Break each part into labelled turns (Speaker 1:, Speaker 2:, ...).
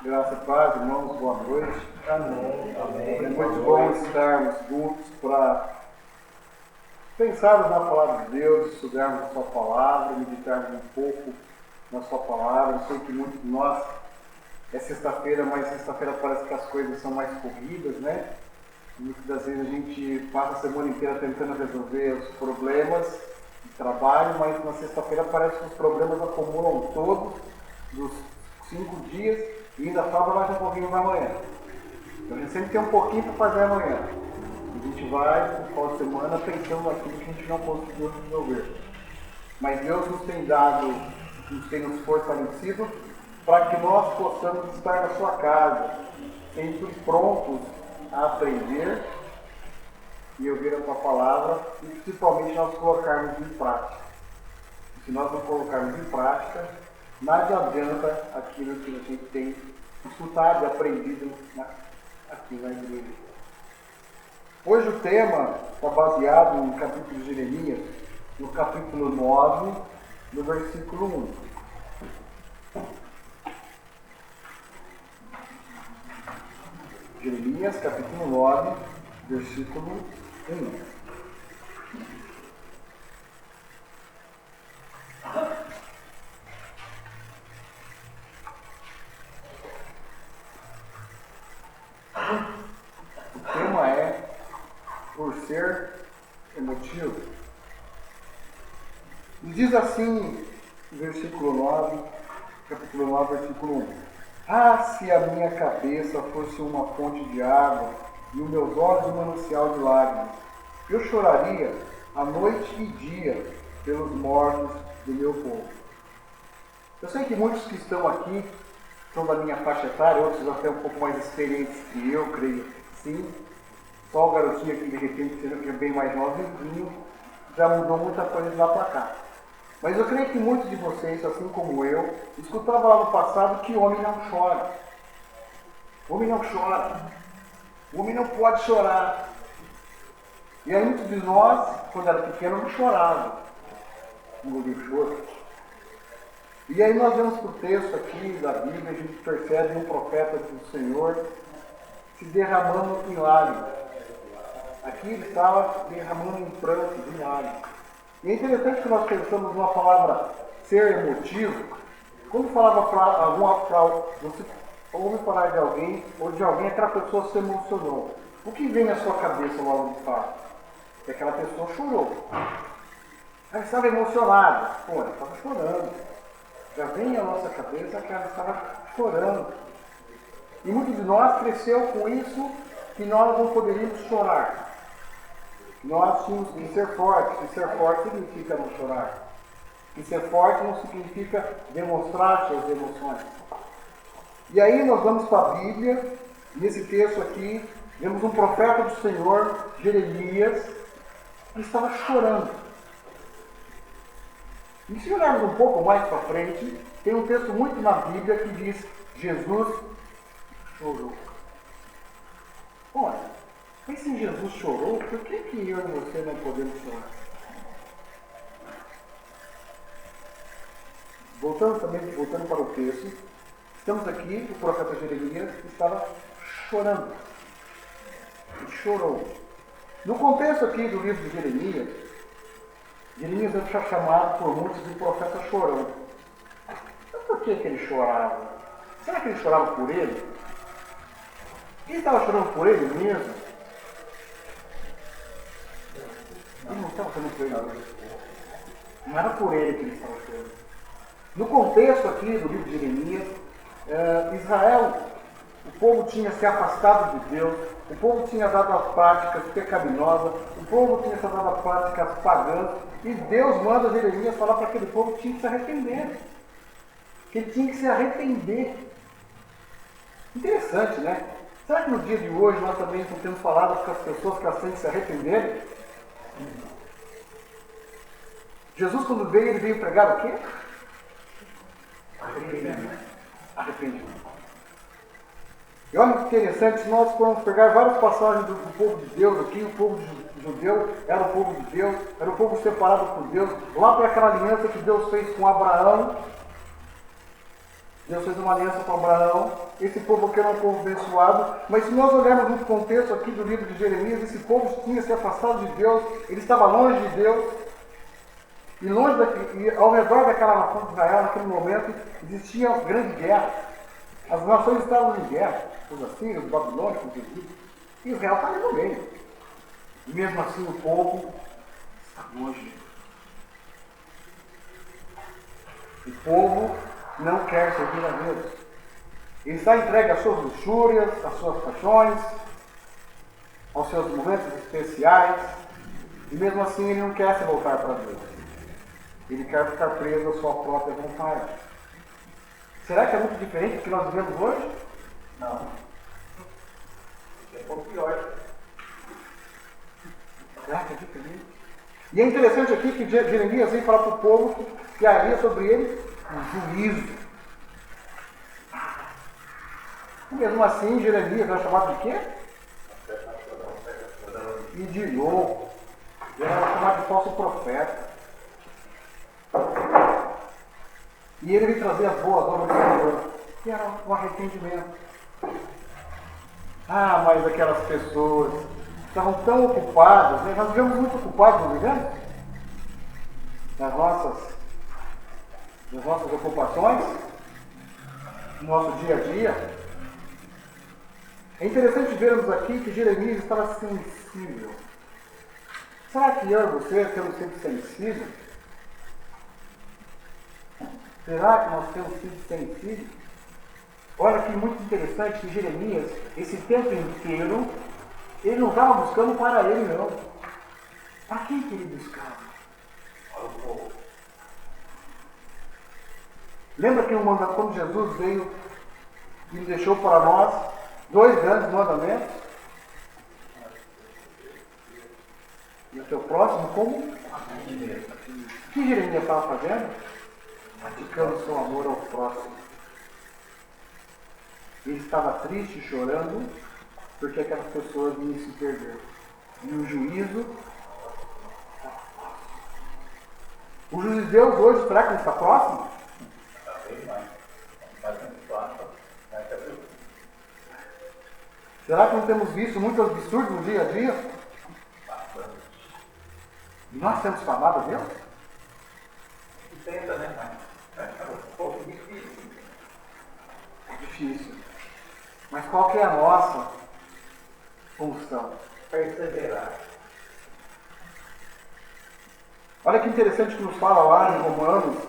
Speaker 1: Graça e paz, irmãos, boa noite.
Speaker 2: Amém. Amém.
Speaker 1: É muito bom estarmos juntos para pensarmos na palavra de Deus, estudarmos a sua palavra, meditarmos um pouco na sua palavra. Eu sei que muitos de nós é sexta-feira, mas sexta-feira parece que as coisas são mais corridas, né? Muitas das vezes a gente passa a semana inteira tentando resolver os problemas de trabalho, mas na sexta-feira parece que os problemas acumulam todos dos 5 dias e ainda sobra mais um pouquinho para amanhã. Então a gente sempre tem um pouquinho para fazer amanhã. A gente vai, no final de semana, pensando naquilo que a gente não conseguiu resolver. Mas Deus nos tem dado, nos tem nos fortalecido para que nós possamos estar na sua casa, sempre prontos a aprender e ouvir a tua palavra e principalmente nós colocarmos em prática. Se nós não colocarmos em prática, nada adianta aquilo que a gente tem escutado e aprendido aqui na igreja. Hoje o tema está baseado no capítulo de Jeremias, no capítulo 9, no versículo 1. Jeremias, capítulo 9, versículo 1. O tema é por ser emotivo. E diz assim, versículo 9, capítulo 9, versículo 1. Ah, se a minha cabeça fosse uma fonte de água e os meus olhos um manancial de lágrimas, eu choraria à noite e dia pelos mortos do meu povo. Eu sei que muitos que estão aqui são da minha faixa etária, outros até um pouco mais experientes que eu, creio. Sim, só o garotinho aqui de repente, sendo que é bem mais novinho, já mudou muita coisa de lá para cá. Mas eu creio que muitos de vocês, assim como eu, escutavam lá no passado que o homem não chora. O homem não chora. O homem não pode chorar. E aí muitos de nós, quando era pequeno, não choravam. Não ouviu choro. E aí nós vemos para o texto aqui da Bíblia, a gente percebe um profeta do Senhor se derramando em lágrimas. Aqui ele estava derramando em pranto, em lágrimas. E é interessante que nós pensamos numa palavra ser emotivo. Quando falava você ouve falar de alguém, ou de alguém, aquela pessoa se emocionou. O que vem na sua cabeça logo de fato? Que aquela pessoa chorou. Ela estava emocionada. Pô, ela estava chorando. Já vem à nossa cabeça que ela estava chorando. E muitos de nós cresceu com isso que nós não poderíamos chorar. Nós tínhamos que ser fortes. E ser forte significa não chorar. E ser forte não significa demonstrar suas emoções. E aí nós vamos para a Bíblia, nesse texto aqui, vemos um profeta do Senhor, Jeremias, que estava chorando. E se olharmos um pouco mais para frente, tem um texto muito na Bíblia que diz: Jesus chorou. Olha, mas se Jesus chorou, por que eu e você não podemos chorar? Voltando para o texto, estamos aqui, o profeta Jeremias estava chorando. Ele chorou. No contexto aqui do livro de Jeremias é chamado por muitos de profeta chorão. Mas por que ele chorava? Será que ele chorava por ele? Ele estava chorando por ele mesmo? Ele não estava chorando por ele mesmo. Não era por ele que ele estava chorando. No contexto aqui do livro de Jeremias, Israel, o povo tinha se afastado de Deus, o povo tinha dado as práticas pecaminosas, o povo tinha dado as práticas pagãs, e Deus manda Jeremias falar para aquele povo que tinha que se arrepender. Que ele tinha que se arrepender. Interessante, né? Será que no dia de hoje nós também não temos falado com as pessoas que elas têm que se arrepender? Jesus, quando veio, ele veio pregar o quê? Arrependimento. E olha que interessante, se nós formos pegar várias passagens do povo de Deus aqui, o povo judeu era o povo de Deus, era o povo separado por Deus, lá para aquela aliança que Deus fez com Abraão. Deus fez uma aliança com Abraão. Esse povo aqui era um povo abençoado. Mas se nós olharmos no contexto aqui do livro de Jeremias, esse povo tinha se afastado de Deus, ele estava longe de Deus. E ao redor daquela nação de Israel, naquele momento, existia uma grande guerra. As nações estavam em guerra, os assírios, os babilônicos, os egípcios. E Israel estava no meio. E mesmo assim o povo está longe. O povo não quer servir a Deus. Ele está entregue às suas luxúrias, às suas paixões, aos seus momentos especiais. E mesmo assim ele não quer se voltar para Deus. Ele quer ficar preso à sua própria vontade. Será que é muito diferente do que nós vivemos hoje? Não. É um pouco pior. Será que é diferente? E é interessante aqui que Jeremias vem falar para o povo que haveria sobre ele um juízo. E mesmo assim, Jeremias era chamado de quê? E de louco. Ele era chamado de falso profeta. E ele veio trazer as boas obras do Senhor, que era um arrependimento. Ah, mas aquelas pessoas estavam tão ocupadas, né? Nós vivemos muito ocupados, não vivemos? Nas nossas ocupações, no nosso dia a dia. É interessante vermos aqui que Jeremias estava sensível. Será que eu e você temos sido sensíveis? Será que nós temos sido sensíveis? Olha que muito interessante que Jeremias, esse tempo inteiro, ele não estava buscando para ele, não. Para quem que ele buscava? Para o povo. Lembra que quando Jesus veio e deixou para nós 2 grandes mandamentos? E o teu próximo como? O que Jeremias estava fazendo? Praticando seu amor ao próximo. Ele estava triste, chorando, porque aquelas pessoas iam se perder. E o juízo. O juízo de Deus hoje, será que ele está próximo? Será que não temos visto muitos absurdos no dia a dia? E nós temos clamado a Deus? Tenta, né, pai? É difícil. Mas qual que é a nossa função? Perseverar. Olha que interessante que nos fala lá em Romanos.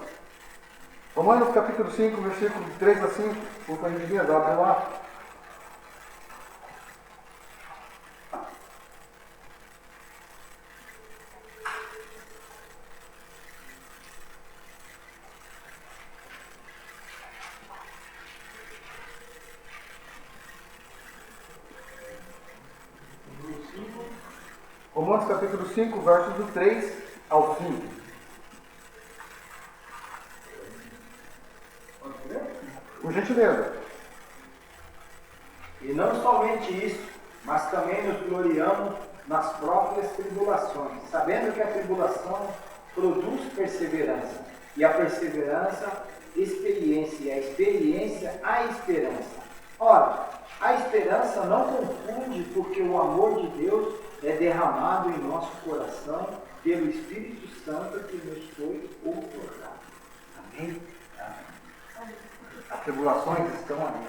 Speaker 1: Romanos capítulo 5, versículo 3 a 5. Por favor, abre lá. Romanos capítulo 5, versos do 3 ao 5. Por gentileza.
Speaker 2: E não somente isso, mas também nos gloriamos nas próprias tribulações, sabendo que a tribulação produz perseverança, e a perseverança, experiência, e a experiência, a esperança. Ora, a esperança não confunde, porque o amor de Deus é derramado em nosso coração pelo Espírito Santo que nos foi outorgado.
Speaker 1: Amém? As tribulações estão ali.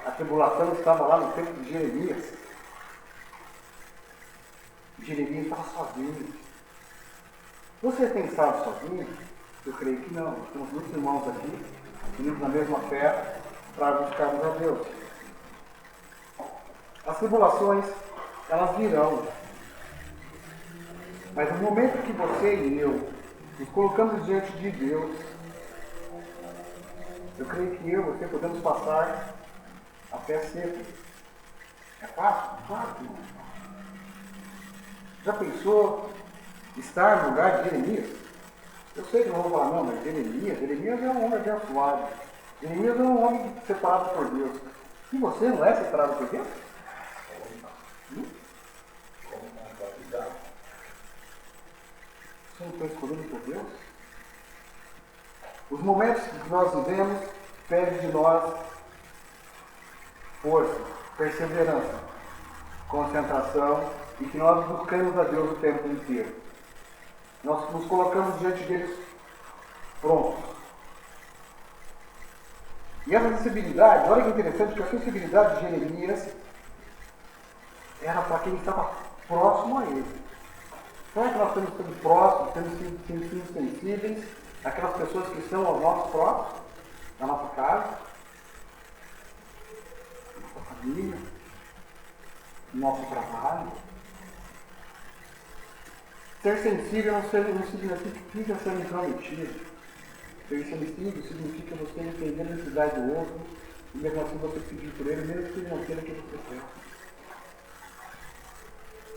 Speaker 1: A tribulação estava lá no tempo de Jeremias. Jeremias estava sozinho. Você tem estado sozinho? Eu creio que não. Nós temos muitos irmãos aqui, unidos na mesma fé, para buscarmos a Deus. As tribulações, elas virão. Mas no momento que você e eu nos colocamos diante de Deus, eu creio que eu e você podemos passar a fé seca. É fácil? Claro que não. Já pensou estar no lugar de Jeremias? Eu sei que não vou falar, não, mas Jeremias é um homem abençoado. Jeremias é um homem separado por Deus. E você não é separado por Deus? Você não foi escolhido por Deus? Os momentos que nós vivemos pede de nós força, perseverança, concentração e que nós buscamos a Deus o tempo inteiro. Nós nos colocamos diante deles prontos. E essa sensibilidade, olha que interessante, que a sensibilidade de Jeremias era para quem estava próximo a ele. Será que nós temos sido próximos, temos sido sensíveis àquelas pessoas que estão aos nossos próximos, na nossa casa, na nossa família, no nosso trabalho? Ser sensível não significa ser intrometido. Ser sensível significa você entender a necessidade do outro e mesmo assim você pedir por ele, mesmo que ele não queira que você quer.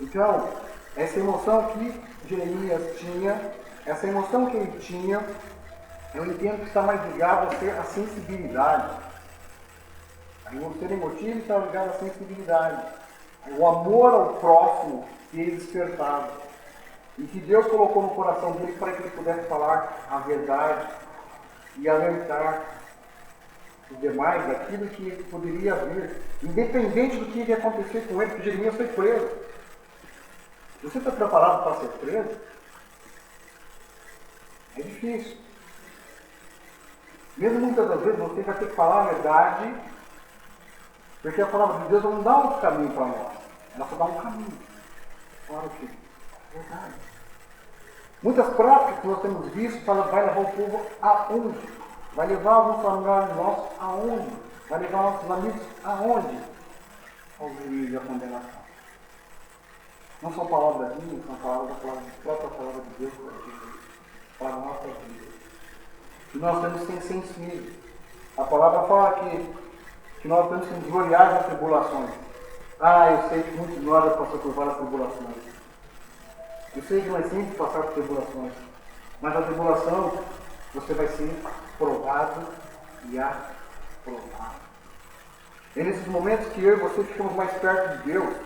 Speaker 1: Então, essa emoção que Jeremias tinha, essa emoção que ele tinha, eu entendo que está mais ligado a ser a sensibilidade. O ser emotivo está ligado à sensibilidade. O amor ao próximo que ele despertava. E que Deus colocou no coração dele para que ele pudesse falar a verdade e alertar os demais daquilo que poderia vir, independente do que ia acontecer com ele, porque Jeremias foi preso. Você está preparado para ser preso? É difícil. Mesmo muitas das vezes você vai ter que falar a verdade, porque a palavra de Deus não dá outro caminho para nós. Ela só dá um caminho. Claro que é verdade. Muitas práticas que nós temos visto vai levar o povo aonde? Vai levar alguns familiares nossos aonde? Vai levar nossos amigos aonde? Ao juízo e à condenação. Não são palavras minhas, são palavras da própria palavra de Deus para a nossa vida. E nós temos que ser sensíveis. A palavra fala que nós temos que nos gloriar nas tribulações. Eu sei que muitos de nós já passaram por várias tribulações. Eu sei que não é simples passar por tribulações. Mas a tribulação, você vai ser provado e aprovado. É nesses momentos que eu e você ficamos mais perto de Deus.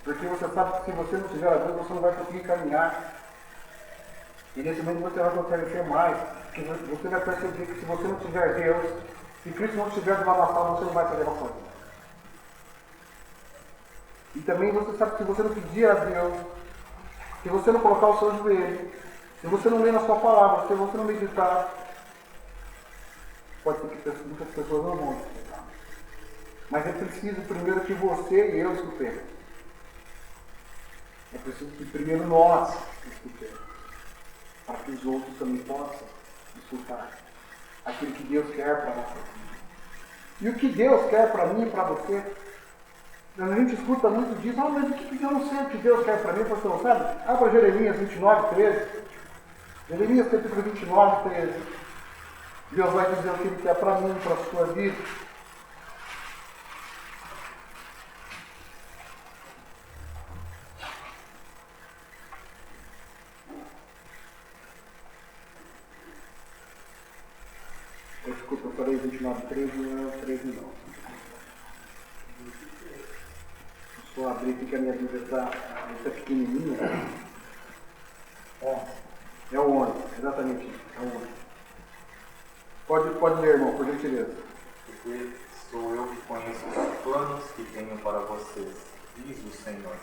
Speaker 1: Porque você sabe que se você não tiver a Deus, você não vai conseguir caminhar. E nesse momento você vai oferecer mais. Porque você vai perceber que se você não tiver Deus, se Cristo não estiver de lavação, você não vai fazer uma coisa. E também você sabe que se você não pedir a Deus, se você não colocar o seu joelho, se você não ler na sua palavra, se você não meditar, pode ser que muitas pessoas não vão escutar. Mas é preciso primeiro que você e eu escutemos. É preciso que primeiro nós escutemos. Para que os outros também possam escutar aquilo que Deus quer para nós. E o que Deus quer para mim e para você? A gente escuta muito disso, mas o que eu não sei o que Deus quer para mim, você não sabe? Para Jeremias 29, 13. Jeremias capítulo 29, 13. Deus vai dizer o que Ele quer para mim, para a sua vida. Desculpa, eu falei 29, 13, não é 13 não. Vou abrir aqui que a minha Bíblia está pequenininha. É o 11, exatamente isso, é o 11. Pode ler, irmão, por gentileza.
Speaker 3: Porque sou eu que conheço os planos que tenho para vocês, diz o Senhor.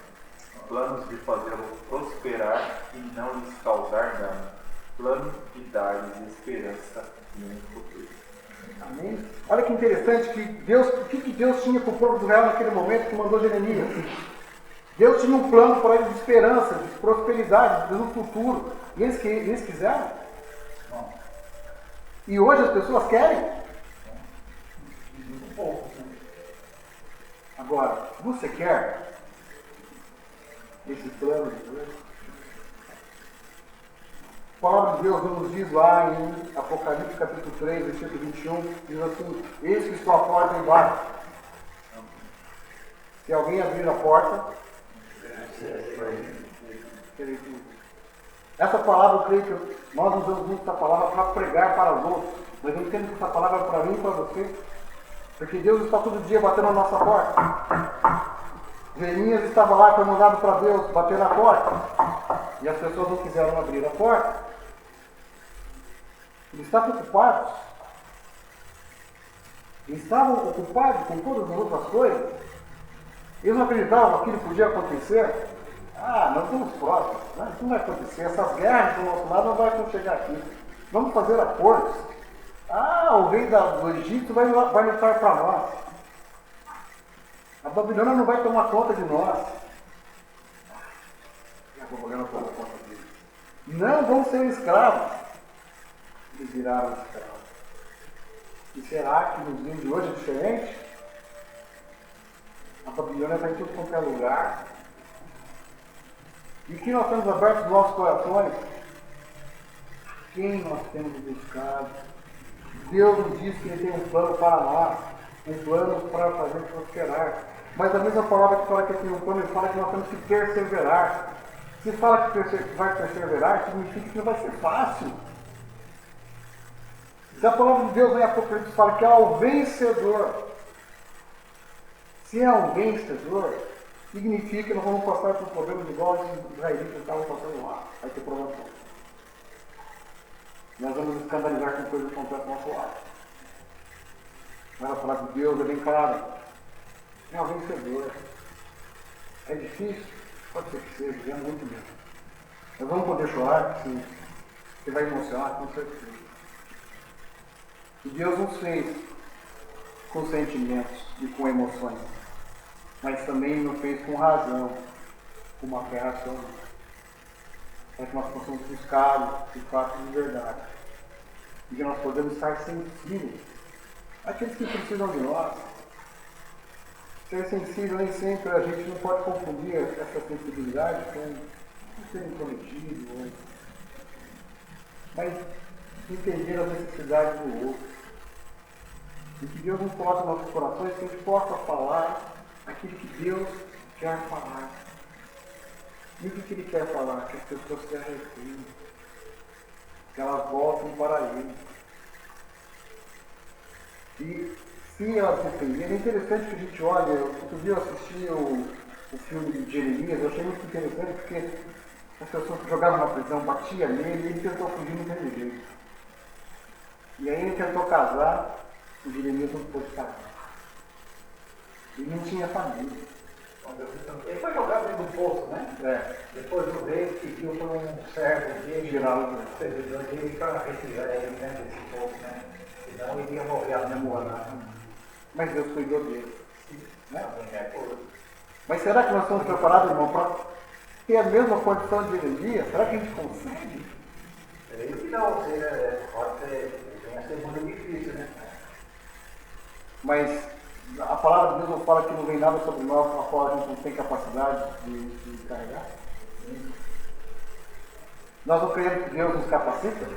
Speaker 3: Planos de fazê-lo prosperar e não lhes causar dano. Plano de dar-lhes esperança e um futuro.
Speaker 1: Amém? Olha que interessante que Deus, o que Deus tinha para o povo de Israel naquele momento que mandou Jeremias? Deus tinha um plano para eles de esperança, de prosperidade, no futuro. E eles quiseram? Não. E hoje as pessoas querem? Agora, você quer esse plano de Deus? A palavra de Deus nos diz lá em Apocalipse capítulo 3, versículo 21, diz assim: eis que estou à porta e bato. Se alguém abrir a porta, essa palavra, eu creio que nós usamos muito essa palavra para pregar para os outros, mas eu entendo que essa palavra é para mim e para você, porque Deus está todo dia batendo na nossa porta. Jeremias estava lá, foi mandado para Deus bater na porta, e as pessoas não quiseram abrir a porta. Eles estavam preocupados Eles estavam ocupados com todas as outras coisas. Eles não acreditavam que aquilo podia acontecer. Ah, nós estamos próximos, né? Isso não vai acontecer. Essas guerras do nosso lado não vão chegar aqui. Vamos fazer acordos. Ah, o rei do Egito vai lutar para nós. A Babilônia não vai tomar conta de nós. A Babilônia toma conta deles. Não vão ser escravos. Eles viraram escravos. E será que nos dias de hoje é diferente? A Babilônia está em tudo quanto é lugar. E que nós temos aberto os nossos corações? Quem nós temos buscado? Deus nos diz que Ele tem um plano para nós, um plano para fazer prosperar. Mas a mesma palavra que fala que Ele tem um plano, Ele fala que nós temos que perseverar. Se fala que vai perseverar, significa que não vai ser fácil. Se a palavra de Deus em Apocalipse fala que é o vencedor, se é um vencedor, significa que nós vamos passar por problemas igual os israelitas estavam passando lá. Vai ter provação. Nós vamos nos escandalizar com coisas que acontecem ao nosso lado. Mas a palavra de Deus é bem clara. É um vencedor. É difícil? Pode ser que seja, é muito mesmo. Nós vamos poder chorar, sim. Você vai emocionar, com certeza. E Deus nos fez com sentimentos e com emoções, mas também nos fez com razão, com uma fé racional, para que nós possamos buscar de fato de verdade, e que nós podemos estar sensíveis àqueles que precisam de nós. Ser sensível nem sempre, a gente não pode confundir essa sensibilidade com ser intrometido, mas entender as necessidades do outro. E que Deus nos coloque nos nossos corações que a gente possa falar aquilo que Deus quer falar. E o que Ele quer falar? Que as pessoas se arrependam, que elas voltem para Ele. E se elas se arrependerem, é interessante que a gente olha, outro dia eu assisti o filme de Jeremias, eu achei muito interessante porque as pessoas que jogavam na prisão batiam nele e ele tentou fugir no mesmo jeito. E aí ele tentou casar, o Jeremias não pôde casar. Ele não tinha família.
Speaker 2: Ele foi jogado dentro do poço, né?
Speaker 1: É.
Speaker 2: Depois o rei pediu para um servo dele,
Speaker 1: Geraldo,
Speaker 2: servidor dele, para retirar ele dentro desse poço, né? Senão ele ia morrer a memória.
Speaker 1: mas Deus cuidou dele. Né? Mas será que nós estamos preparados, irmão, para ter a mesma condição de Jeremias? Será que a gente consegue?
Speaker 2: Creio que não, pode ser muito difícil, né?
Speaker 1: Mas a palavra de Deus não fala que não vem nada sobre nós, a qual a gente não tem capacidade de carregar. Nós não cremos que Deus nos capacita?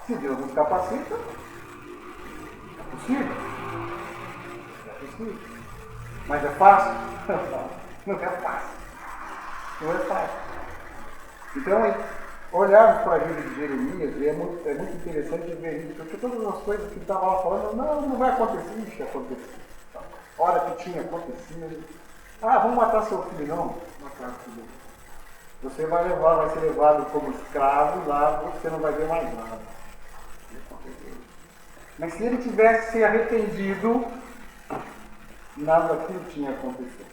Speaker 1: Se Deus nos capacita, é possível. É possível. Mas é fácil? Não é fácil. Não é fácil. Então, olharmos para a vida de Jeremias, é muito interessante ver isso, porque todas as coisas que ele estava lá falando, não vai acontecer, isso aconteceu. Hora que tinha acontecido. Ah, vamos matar seu filho, não. Matar o filho. Você vai ser levado como escravo e lá você não vai ver mais nada. Mas se ele tivesse se arrependido, nada daquilo tinha acontecido.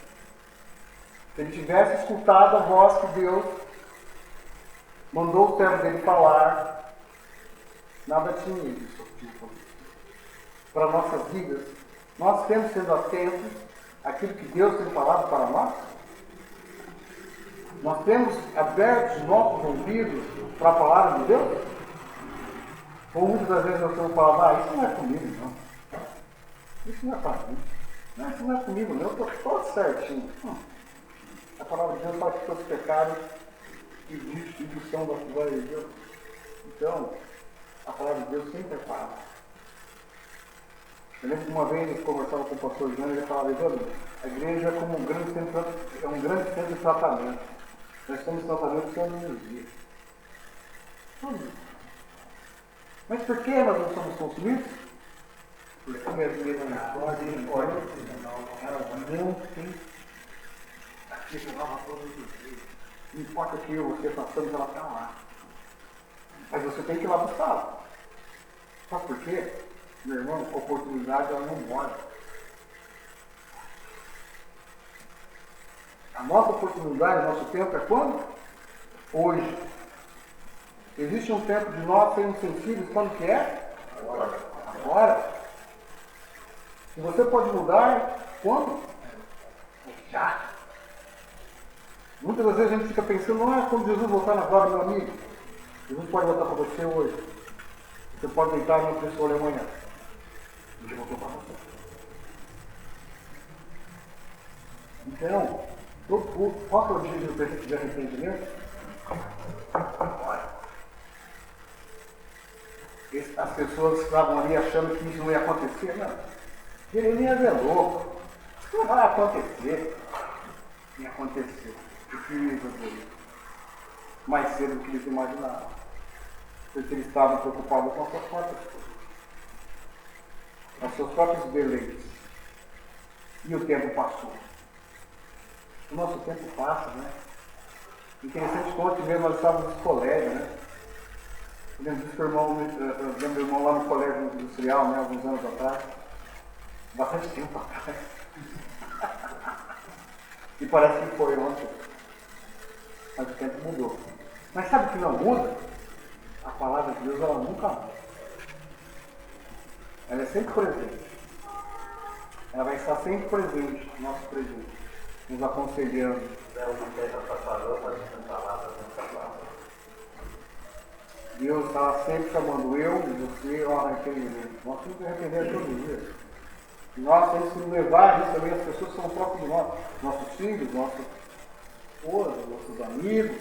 Speaker 1: Se ele tivesse escutado a voz que Deus mandou o servo dele falar, nada tinha isso. Para nossas vidas, nós temos sendo atentos àquilo que Deus tem falado para nós? Nós temos aberto os nossos ouvidos para a palavra de Deus? Ou muitas das vezes nós temos falado, isso não é comigo, não. Isso não é para mim. Não, isso não é comigo, não. Eu estou todo certinho. A palavra de Deus fala que todos os pecados e são da glória de Deus. Então, a palavra de Deus sempre é palavra. Eu lembro que uma vez eu conversava com o pastor Jânio e ele falava, a igreja é como um grande centro de tratamento. Nós estamos em tratamento todos os dias. Todos. Mas por que nós não somos consumidos? Porque a igreja não tem aquilo lá todos os dias. Não importa o que você passando, ela está lá. Mas você tem que ir lá buscá-la. Sabe por quê? Meu irmão, oportunidade ela não mora. A nossa oportunidade, o nosso tempo é quando? Hoje. Existe um tempo de nós sermos sensíveis quando que é? Agora. E você pode mudar quando? Já. Muitas das vezes a gente fica pensando, não é quando Jesus voltar na glória, meu amigo. Jesus pode voltar para você hoje. Você pode deitar numa pessoa amanhã. Ele voltou para você. Então, qual que é o objetivo de arrependimento? As pessoas estavam ali achando que isso não ia acontecer. Não. Jeremias é louco. Isso não vai acontecer. E aconteceu. Difícil dele. Mais cedo do que eles imaginavam. Porque eles estavam preocupados com as suas próprias coisas. Com os seus próprios deleites. E o tempo passou. O nosso tempo passa, né? Interessante que ontem mesmo nós estávamos no colégio, né? Eu lembro do irmão lá no colégio industrial, né? Alguns anos atrás. Bastante tempo atrás. E parece que foi ontem. Mas o tempo mudou. Mas sabe o que não muda? A palavra de Deus, ela nunca muda. Ela é sempre presente. Ela vai estar sempre presente no nosso presente. Nos aconselhando. Deus está sempre chamando eu e você ao arrependimento. Nós temos que arrepender todos os dias. E nós temos que levar isso também às pessoas que são próximas de nós. Nossos filhos, nossas esposas, nossos amigos.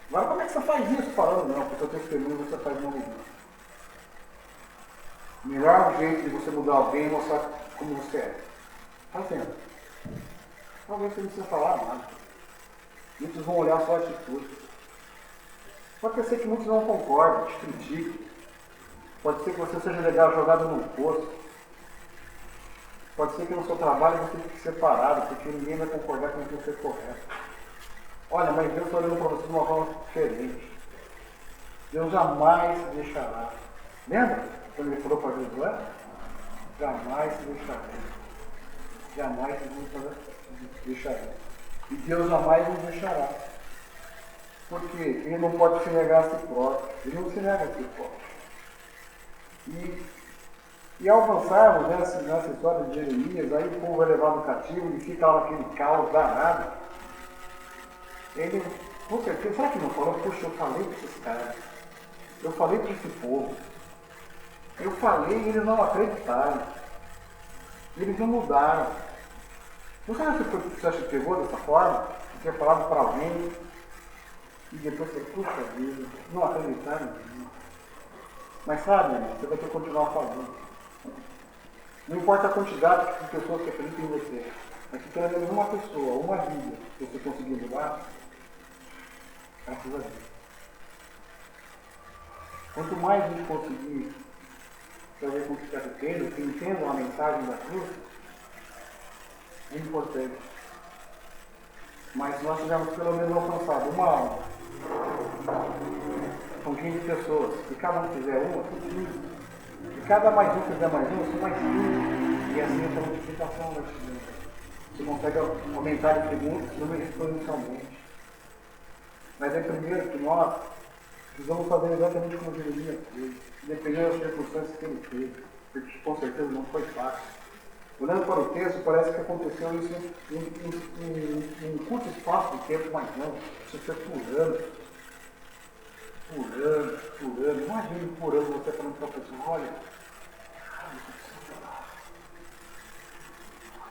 Speaker 1: Agora, como é que você faz isso falando? Não, porque o teu testemunho você faz no mundo. O melhor jeito de você mudar alguém é mostrar como você é. Fazendo. Talvez você não precisa falar nada. Muitos vão olhar só a atitude. Pode ser que muitos não concordem, te critiquem. Pode ser que você seja legal jogado num poço. Pode ser que no seu trabalho você fique separado, porque ninguém vai concordar com o que você é correto. Olha, mas Deus está olhando para você de uma forma diferente. Deus jamais se deixará. Lembra quando ele falou para Josué? Jamais se deixará. Jamais se deixará. E Deus jamais nos deixará. Porque ele não pode se negar a si próprio. Ele não se nega a si próprio. E ao avançarmos nessa história de Jeremias, aí o povo é levado cativo e fica lá naquele caos danado. Ele, com certeza, será que não falou? Puxa, eu falei para esses caras. Eu falei para esse povo. Eu falei e eles não acreditaram. Eles não mudaram. Você acha que você acha que pegou dessa forma? Você tinha falado para alguém e depois você, puxa vida, não acreditaram em mim. Mas sabe, você vai ter que continuar falando. Não importa a quantidade de pessoas que acreditam em você, mas se pelo menos uma pessoa, uma vida, que você conseguir mudar, graças a Deus. Quanto mais a gente conseguir fazer com que se arrependam, que entendam a mensagem da cruz, é importante. Mas se nós tivermos pelo menos alcançado uma alma, com 15 pessoas, se cada um fizer uma, são 15. Se cada mais um fizer mais um, são mais 15. E assim essa multiplicação vai chegando. Você consegue aumentar de número exponencialmente. Mas é primeiro que nós precisamos fazer exatamente como Jeremias fez, dependendo das circunstâncias que ele fez, porque com certeza não foi fácil. Olhando para o texto, parece que aconteceu isso em um curto espaço de tempo, mas não. Isso foi por anos. Imagine por anos você falando para a pessoa, olha,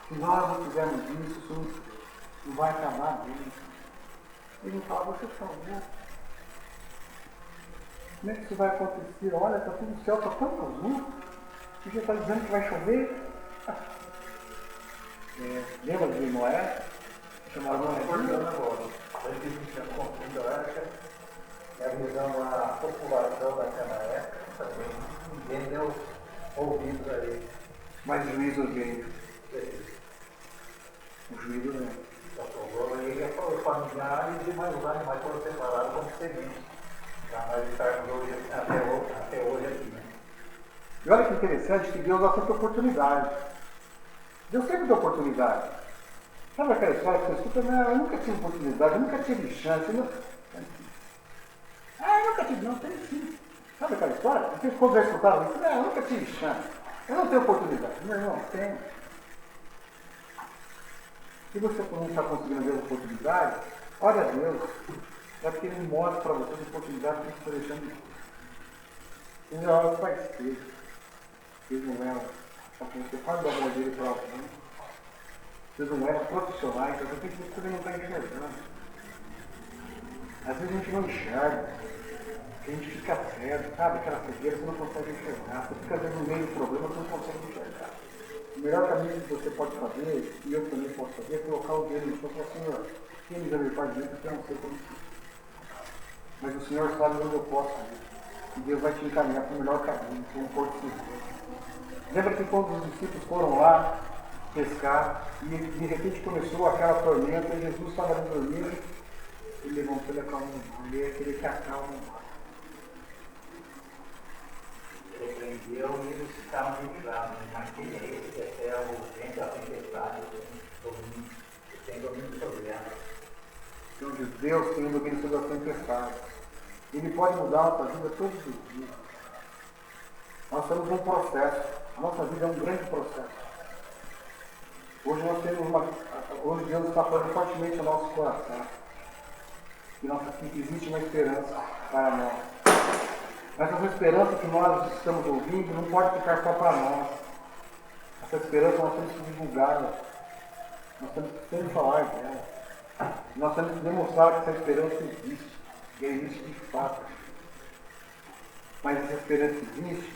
Speaker 1: se nós não fizermos isso não vai acabar bem. Ele não fala, você falou, como é que isso vai acontecer? Olha, está tudo, o céu está tão azul, e já está dizendo que vai chover. Lembra de Noé? Chamaram Noé.
Speaker 2: E avisando a população daquela época também, ninguém deu ouvidos a ele.
Speaker 1: Mas o juízo veio. O juízo veio.
Speaker 2: Ele é para os familiares e mais os animais foram separados como sementes. Para nós estarmos hoje, até hoje aqui. Né?
Speaker 1: E olha que interessante que Deus dá sempre oportunidade. Deus sempre dá oportunidade. Sabe aquela história que você escuta? Não, eu nunca tive oportunidade, eu nunca tive chance. Eu nunca tive, não, tem sim. Sabe aquela história? Vocês quando já escutaram isso? Não, eu nunca tive chance. Eu não tenho oportunidade. Meu irmão, tem. Se você não está conseguindo ver a oportunidade, olha a Deus. É porque Ele mostra para você a oportunidade que Ele está deixando de ter. Ele é hora que faz ter. Vocês não eram. Você faz da mão dele para alguém. Vocês não eram profissionais, então tem que você não está enxergando. Às vezes a gente não enxerga. A gente fica cego, sabe? Aquela cegueira, você não consegue enxergar. Você fica vendo no meio do problema, você não consegue enxergar. O melhor caminho que você pode fazer, e eu também posso fazer, é colocar o dedo no chão e falar, Senhor, quem me dá misericórdia porque eu não sei como fiz. Mas o Senhor sabe onde eu posso ir. E Deus vai te encaminhar para o melhor caminho, para um porto seguro. Lembra que quando os discípulos foram lá pescar, e de repente começou aquela tormenta, e Jesus estava ali dormindo, ele levantou e acalmou o mar. Ele ia querer que acalme o mar.
Speaker 4: Repreendeu e eles ficaram vigilados, mas quem é esse que até o vento, a tempestade, tem domínio sobre ela.
Speaker 1: Então, Deus tem um domínio sobre a tempestade. Ele pode mudar a nossa vida todos os dias. Nós temos um processo. A nossa vida é um grande processo. Hoje Deus está falando fortemente no nosso coração. Que existe uma esperança para nós. Mas essa esperança que nós estamos ouvindo não pode ficar só para nós. Essa esperança nós temos que divulgá-la. Nós temos que sempre falar dela. Nós temos que demonstrar que essa esperança existe. E existe de fato. Mas essa esperança existe,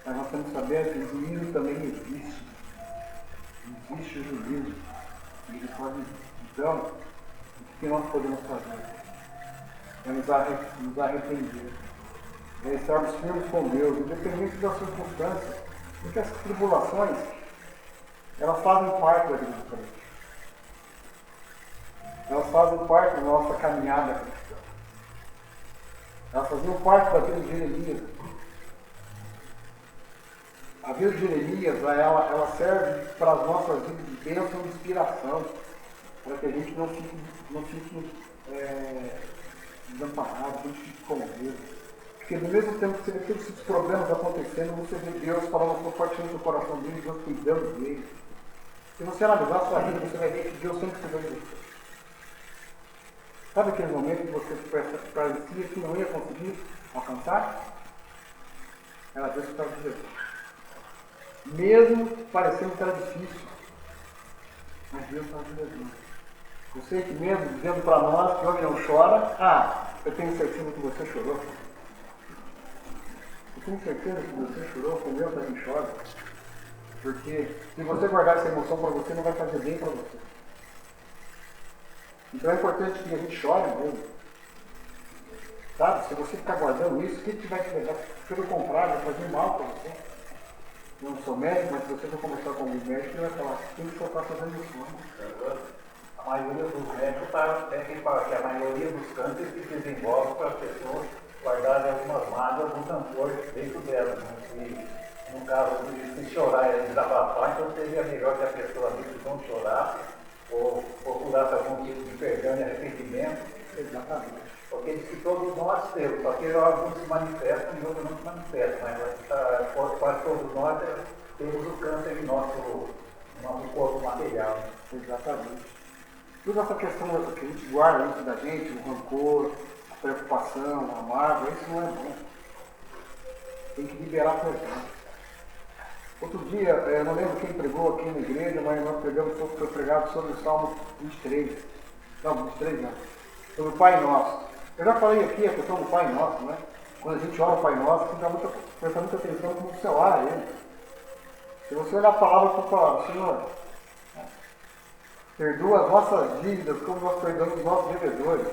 Speaker 1: mas nós temos que saber que o juízo também existe. Existe o juízo. E ele pode, então, o que nós podemos fazer? É nos arrepender. É estarmos firmes com Deus, independente das circunstâncias, porque as tribulações, elas fazem parte da vida do crente. Elas fazem parte da nossa caminhada cristã. Elas faziam parte da vida de Jeremias. A vida de Jeremias, ela serve para as nossas vidas de bênção e inspiração, para que a gente não fique desamparado, não fique com medo. Porque no mesmo tempo que você vê todos esses problemas acontecendo, você vê Deus falando fortemente no coração dele, Deus cuidando dele. Se você analisar a sua vida, você vai ver que Deus sempre cuidou de você. Sabe aquele momento que você parecia que não ia conseguir alcançar? Era Deus que estava te levando. Mesmo parecendo que era difícil, mas Deus estava te levando. Eu sei que mesmo dizendo para nós que homem não chora, eu tenho certeza que você chorou. Eu tenho certeza que você chorou, como eu também choro. Porque se você guardar essa emoção para você, não vai fazer bem para você. Então é importante que a gente chore mesmo. Sabe? Se você ficar guardando isso, o que vai te levar? Pelo contrário, vai fazer mal para você. Eu não sou médico, mas se você for conversar com algum médico, ele vai falar, tem que estar fazendo isso.
Speaker 4: A maioria dos médicos tem que falar que a maioria dos cânceres se desenvolve para as pessoas guardarem algumas mágoas no tampor dentro delas. Né? E no caso de se chorar e desabafar, então seria melhor que a pessoa não chorasse ou procurasse algum tipo de perdão e arrependimento.
Speaker 1: Exatamente.
Speaker 4: Porque diz que todos nós temos, só que alguns se manifestam e outros não se manifestam, mas quase todos nós temos o câncer em nosso corpo material.
Speaker 1: Exatamente. Toda essa questão que a gente guarda dentro da gente, o rancor, a preocupação, a mágoa, isso não é bom. Tem que liberar perdão. Outro dia, eu não lembro quem pregou aqui na igreja, mas nós foi pregado sobre o Salmo 23. Não, 23 não. Sobre o Pai Nosso. Eu já falei aqui a questão do Pai Nosso, né? Quando a gente ora o Pai Nosso, tem que prestar muita atenção como você ora ele. Se você olhar a palavra, você fala, Senhor, perdoa as nossas dívidas como nós perdoamos os nossos devedores.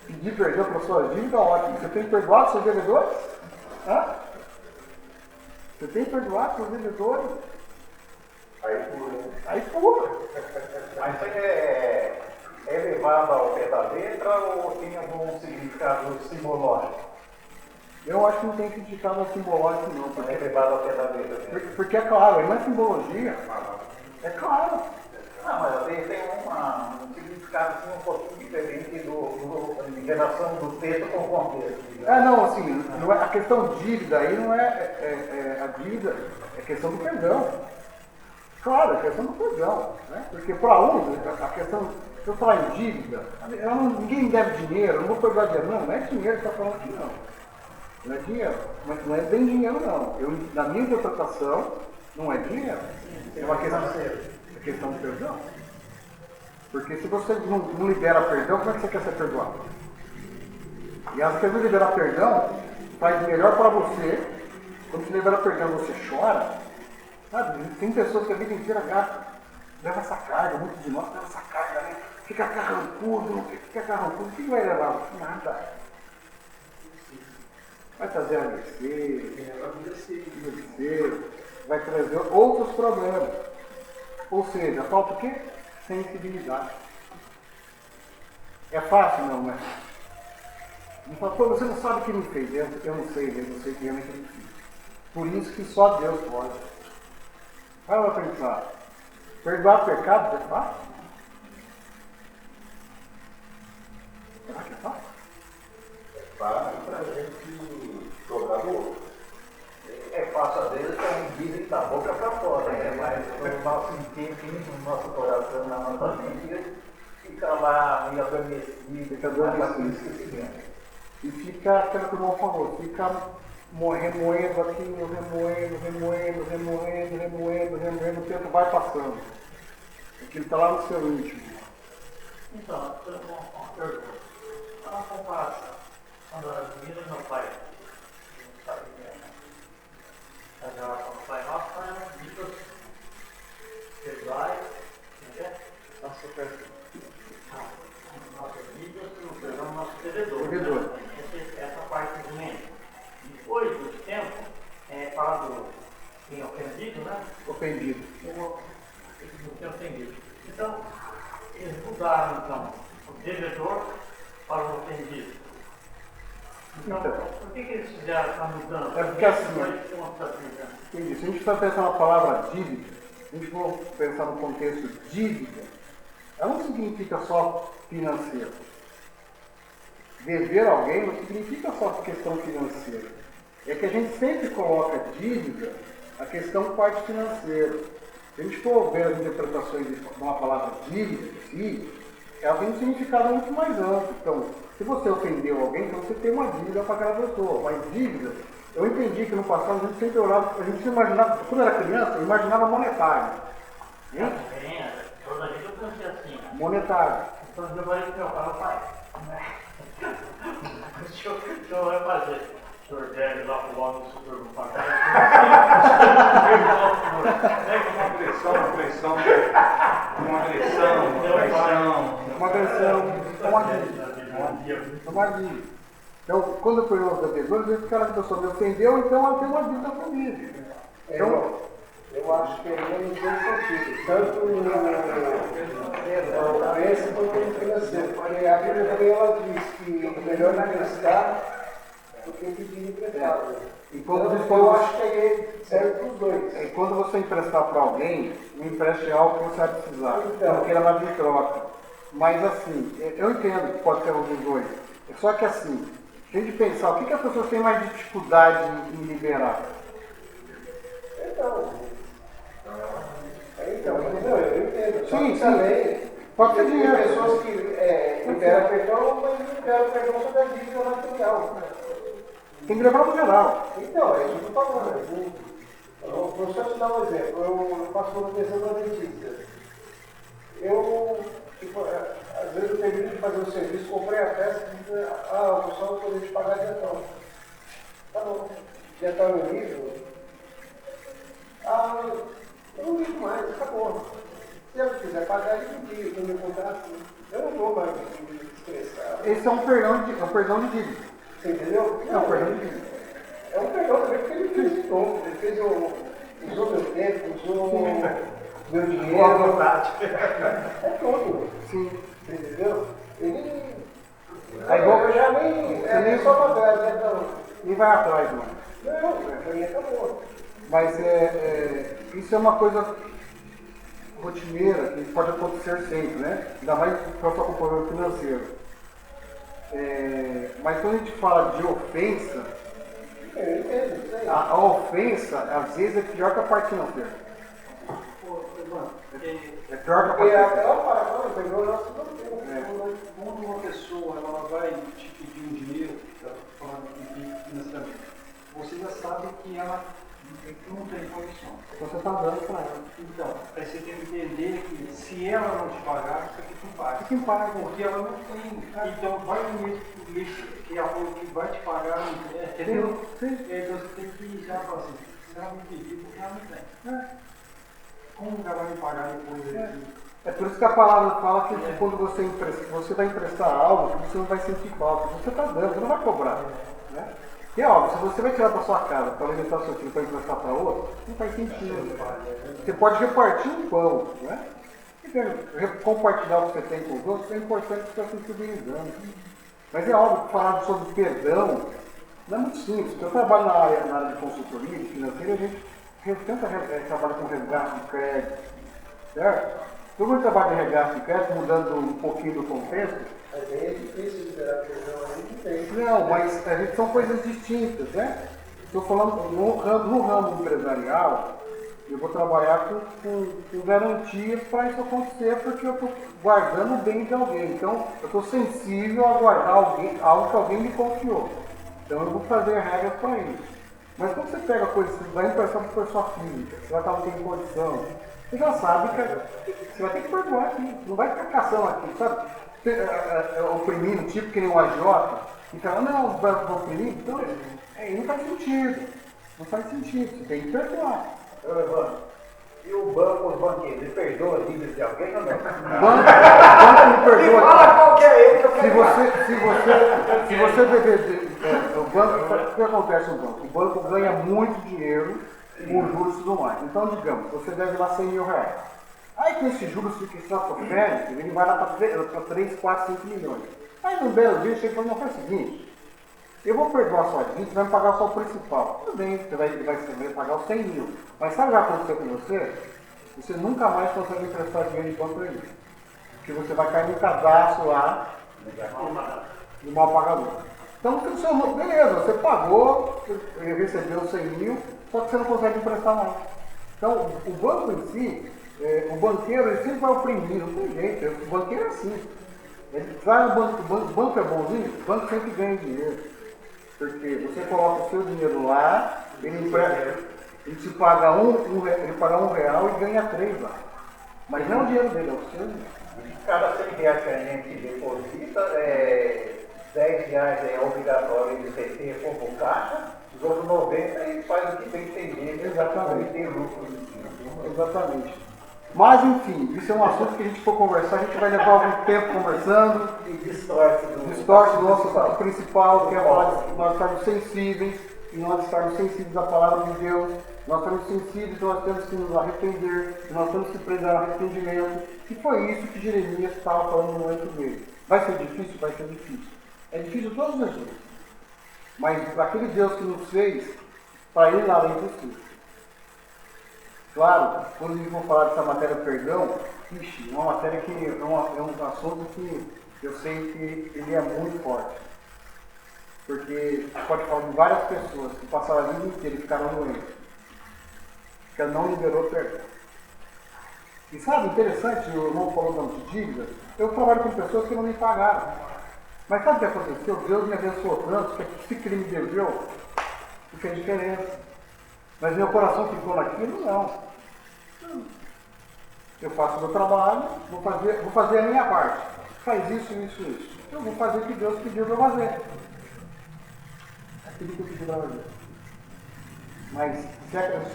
Speaker 1: Pedir perdão para as suas dívidas, ótimo. Você tem perdoado os seus devedores? Você tem perdoado os seus devedores? Aí pula.
Speaker 4: Mas isso é levado ao pé da letra ou tem algum significado simbológico?
Speaker 1: Eu acho que não tem significado simbológico não.
Speaker 4: Não é levado ao pé da letra mesmo.
Speaker 1: Porque é claro, não é simbologia. É claro.
Speaker 4: Não, mas tem um significado assim, um pouquinho diferente em relação do texto com o contexto.
Speaker 1: Não, assim, não é, a questão dívida aí não é a dívida, é questão do perdão. Claro, é questão do perdão. Né? Porque para uns, a questão, se eu falar em dívida, ninguém me deve dinheiro, eu não vou perdoar dinheiro. Não é dinheiro que está falando aqui não. Não é dinheiro, mas não é bem dinheiro não. Na minha interpretação, não é dinheiro. É uma questão de perdão. Porque se você não libera perdão, como é que você quer ser perdoado? E as que não liberar perdão, faz melhor para você. Quando você libera perdão, você chora. Sabe? Tem pessoas que a vida inteira leva essa carga, muitos de nós levam essa carga, né? Fica carrancudo, o que vai levar? Nada. Vai trazer AVC, vai trazer outros problemas. Ou seja, falta o quê? Sensibilidade. É fácil? Não, né? Não fala, pô, você não sabe o que me fez. Eu não sei, eu sei que realmente eu não fiz. Por isso que só Deus pode. Vai pensar. Perdoar pecados é fácil? Será que é fácil?
Speaker 3: Para a gente jogar no outro.
Speaker 4: É fácil às vezes a gente diz da boca para fora, né? Mas no nosso entendimento, no nosso coração, na nossa mente, fica lá meio adormecido,
Speaker 1: Fica adormecido. E fica aquela que o irmão falou, fica remoendo aquilo, remoendo, o tempo vai passando. Aquilo está lá no seu íntimo.
Speaker 5: Então, eu tenho uma pergunta. Uma comparação. Quando eu era menino, meu pai não sabia fazer a oração do Pai Nosso, mas eram dicas perdoai,
Speaker 1: Nossa, perto.
Speaker 5: nossas dívidas, no perdão do nosso devedor. Essa parte do meio. Depois do tempo, fala do quem é ofendido, né?
Speaker 1: Ofendido.
Speaker 5: Do que é ofendido. Então, eles mudaram então o devedor para o ofendido. Então, por que eles fizeram essa mudança?
Speaker 1: É porque assim,
Speaker 5: Entendi.
Speaker 1: se a gente for pensar na palavra dívida, se a gente for pensar no contexto dívida, ela não significa só financeiro. Dever alguém não significa só questão financeira. É que a gente sempre coloca dívida a questão parte financeira. Se a gente for ver as interpretações de uma palavra dívida em si, ela tem um significado muito mais amplo. Então, se você ofendeu alguém, então você tem uma dívida para aquela pessoa. Mas dívida, eu entendi que no passado a gente sempre orava, a gente imaginava, quando eu era criança, eu imaginava monetário.
Speaker 5: Toda vida eu pensei assim.
Speaker 1: Monetário.
Speaker 5: Então eu falei pro meu pai, o senhor vai fazer. O senhor deve lá pro lado do supermercado.
Speaker 1: Uma dívida. Então, quando eu pergunto aos devedores, eles ficam que a pessoa me ofendeu, então ela tem uma dívida comigo. Então,
Speaker 2: Eu acho que aí é nos dois sentidos, tanto no esse quanto no financeiro, porque a Bíblia também ela diz que melhor não emprestar do que pedir emprestado.
Speaker 1: Então,
Speaker 2: Eu acho que aí serve para os dois.
Speaker 1: E quando você emprestar para alguém, não empreste algo que você vai precisar.
Speaker 2: Então.
Speaker 1: Não queira nada de troca. Mas assim, eu entendo que pode ser um dos dois. Só que assim, se a gente pensar, o que as pessoas têm mais dificuldade em liberar?
Speaker 2: Então, eu entendo. Só
Speaker 1: Sim,
Speaker 2: que também
Speaker 1: pode ser
Speaker 2: tem
Speaker 1: dinheiro.
Speaker 2: pessoas que liberam perdão, mas não liberam perdão sobre a dívida material.
Speaker 1: Tem que levar no geral.
Speaker 2: Então, é isso que eu estou falando. Vou só te dar um exemplo. Eu faço manutenção da dentista. Às vezes eu termino de fazer o serviço, comprei a peça e digo, eu vou só poder te pagar dietão. Tá bom. Dietão no livro. Eu não ligo mais, acabou. Se ela quiser pagar, ele me diz, eu me contrato. Eu não vou mais me estressar.
Speaker 1: Esse é um perdão de dívida.
Speaker 2: Você entendeu?
Speaker 1: É um perdão de dívida.
Speaker 2: É um perdão também porque ele fez de novo. Ele usou meu tempo, usou meu dinheiro.
Speaker 4: Boa vontade.
Speaker 2: É tudo.
Speaker 1: Sim.
Speaker 2: Você entendeu? Ele.
Speaker 1: Aí, igual-
Speaker 2: Eu já nem. É nem só pagar, né? Então,
Speaker 1: nem vai atrás, não.
Speaker 6: Não, aí acabou.
Speaker 1: Mas isso é uma coisa rotineira que pode acontecer sempre, né? Ainda mais para o seu comportamento financeiro. Mas quando a gente fala de ofensa,
Speaker 6: Eu entendo, isso aí.
Speaker 1: a ofensa às vezes é pior que a parte financeira. É pior que a parte
Speaker 6: Porque
Speaker 1: financeira.
Speaker 6: ela fala, não, pegou o nosso banco.
Speaker 7: Quando uma pessoa ela vai te pedir um dinheiro, falando de financiamento, você já sabe que ela não tem condição.
Speaker 1: Você está dando para ela.
Speaker 7: Então, aí você tem que entender que se ela não te pagar, você tem que pagar.
Speaker 1: Quem paga?
Speaker 7: Porque ela não tem. Então vai no mês que ela falou que vai te pagar, entendeu?
Speaker 1: Sim.
Speaker 7: E aí você tem que já falar assim, se ela me pedir, porque ela não tem. Como ela vai me pagar depois aqui?
Speaker 1: É por isso que a palavra fala que quando você vai emprestar algo, você não vai sentir falta. Você está dando, você não vai cobrar. Né? E é óbvio, se você vai tirar da sua casa para alimentar seu filho para emprestar para outro, não faz sentido. Você pode repartir um pão, né? Compartilhar o que você tem com os outros é importante para você sensibilizando. Mas é óbvio que falar sobre perdão não é muito simples. Porque eu trabalho na área de consultoria, de financeira, a gente tenta trabalhar com resgate de crédito, certo? Todo mundo trabalha de resgate de crédito, mudando um pouquinho do contexto.
Speaker 6: Mas aí é difícil liberar perdão aí, não tem.
Speaker 1: Não, mas a gente são coisas distintas, né? Estou falando no ramo empresarial, eu vou trabalhar com garantias para isso acontecer, porque eu estou guardando o bem de alguém. Então, eu estou sensível a guardar algo que alguém me confiou. Então, eu vou fazer regras para isso. Mas quando você pega coisas, você vai emprestar para pessoa física, você vai estar não tem condição, você já sabe que você vai ter que perdoar aqui, não vai ficar caçando aqui, sabe? Oprimindo, tipo que nem o agiota, e fala, não, os bancos vão oprimir, então não faz sentido. Não faz sentido, você tem que perdoar.
Speaker 4: Ô, Evandro, e o banco, os banqueiros, ele perdoa a dívida de alguém ou não?
Speaker 1: O banco não perdoa.
Speaker 4: Fala qual que é ele que eu quero
Speaker 1: Se você beber, o banco, o que acontece no banco? O banco ganha muito dinheiro com juros e tudo mais. Então, digamos, você deve lá 100 mil reais. Aí com esses juros que estratosféricos, ele vai lá para 3, 4, 5 milhões. Aí no belo dia chega e fala, não, faz o seguinte, eu vou perdoar a sua dívida, você vai me pagar só o principal. Tudo bem, você vai pagar os 100 mil. Mas sabe o que vai acontecer com você? Você nunca mais consegue emprestar dinheiro de banco para ele. Porque você vai cair no cadastro lá do mal pagador. Então, beleza, você pagou, ele recebeu 100 mil, só que você não consegue emprestar mais. Então, o banco em si, o banqueiro, ele sempre vai oprimir, não tem jeito, o banqueiro é assim. Ele vai no banco, o banco é bonzinho, o banco sempre ganha dinheiro. Porque você coloca o seu dinheiro lá, ele te paga ele paga R$1 e ganha 3 lá. Mas não é o dinheiro dele, é o seu dinheiro.
Speaker 4: Cada 100 reais que a gente deposita, 10 reais é obrigatório ele ter como caixa, os outros 90 ele faz o que bem entender.
Speaker 1: Exatamente.
Speaker 4: Ele tem lucro em cima.
Speaker 1: Exatamente. Mas enfim, isso é um assunto que a gente for conversar, a gente vai levar algum tempo conversando.
Speaker 4: E distorce
Speaker 1: O nosso principal, que é falar de nós estarmos sensíveis, e nós estarmos sensíveis à palavra de Deus, nós estamos sensíveis, nós temos que nos arrepender, nós temos que aprender arrependimento, e foi isso que Jeremias estava falando no momento dele. Vai ser difícil? Vai ser difícil. É difícil todos os dias. Mas aquele Deus que nos fez, para ele nada é impossível. Claro, quando a gente for falar dessa matéria perdão, é uma matéria que é um assunto que eu sei que ele é muito forte. Porque pode falar de várias pessoas que passaram a vida inteira e ficaram doentes. Que não liberou perdão. E sabe, interessante, o irmão falou de dívida, eu trabalho com pessoas que não me pagaram. Mas sabe o que aconteceu? Deus me abençoou tanto que esse que ele me deveu, não fez diferença. Mas meu coração ficou naquilo, não. Eu faço o meu trabalho, vou fazer a minha parte. Faz isso, isso, isso. Eu vou fazer o que Deus pediu para fazer. Aquilo que eu pedi para fazer. Mas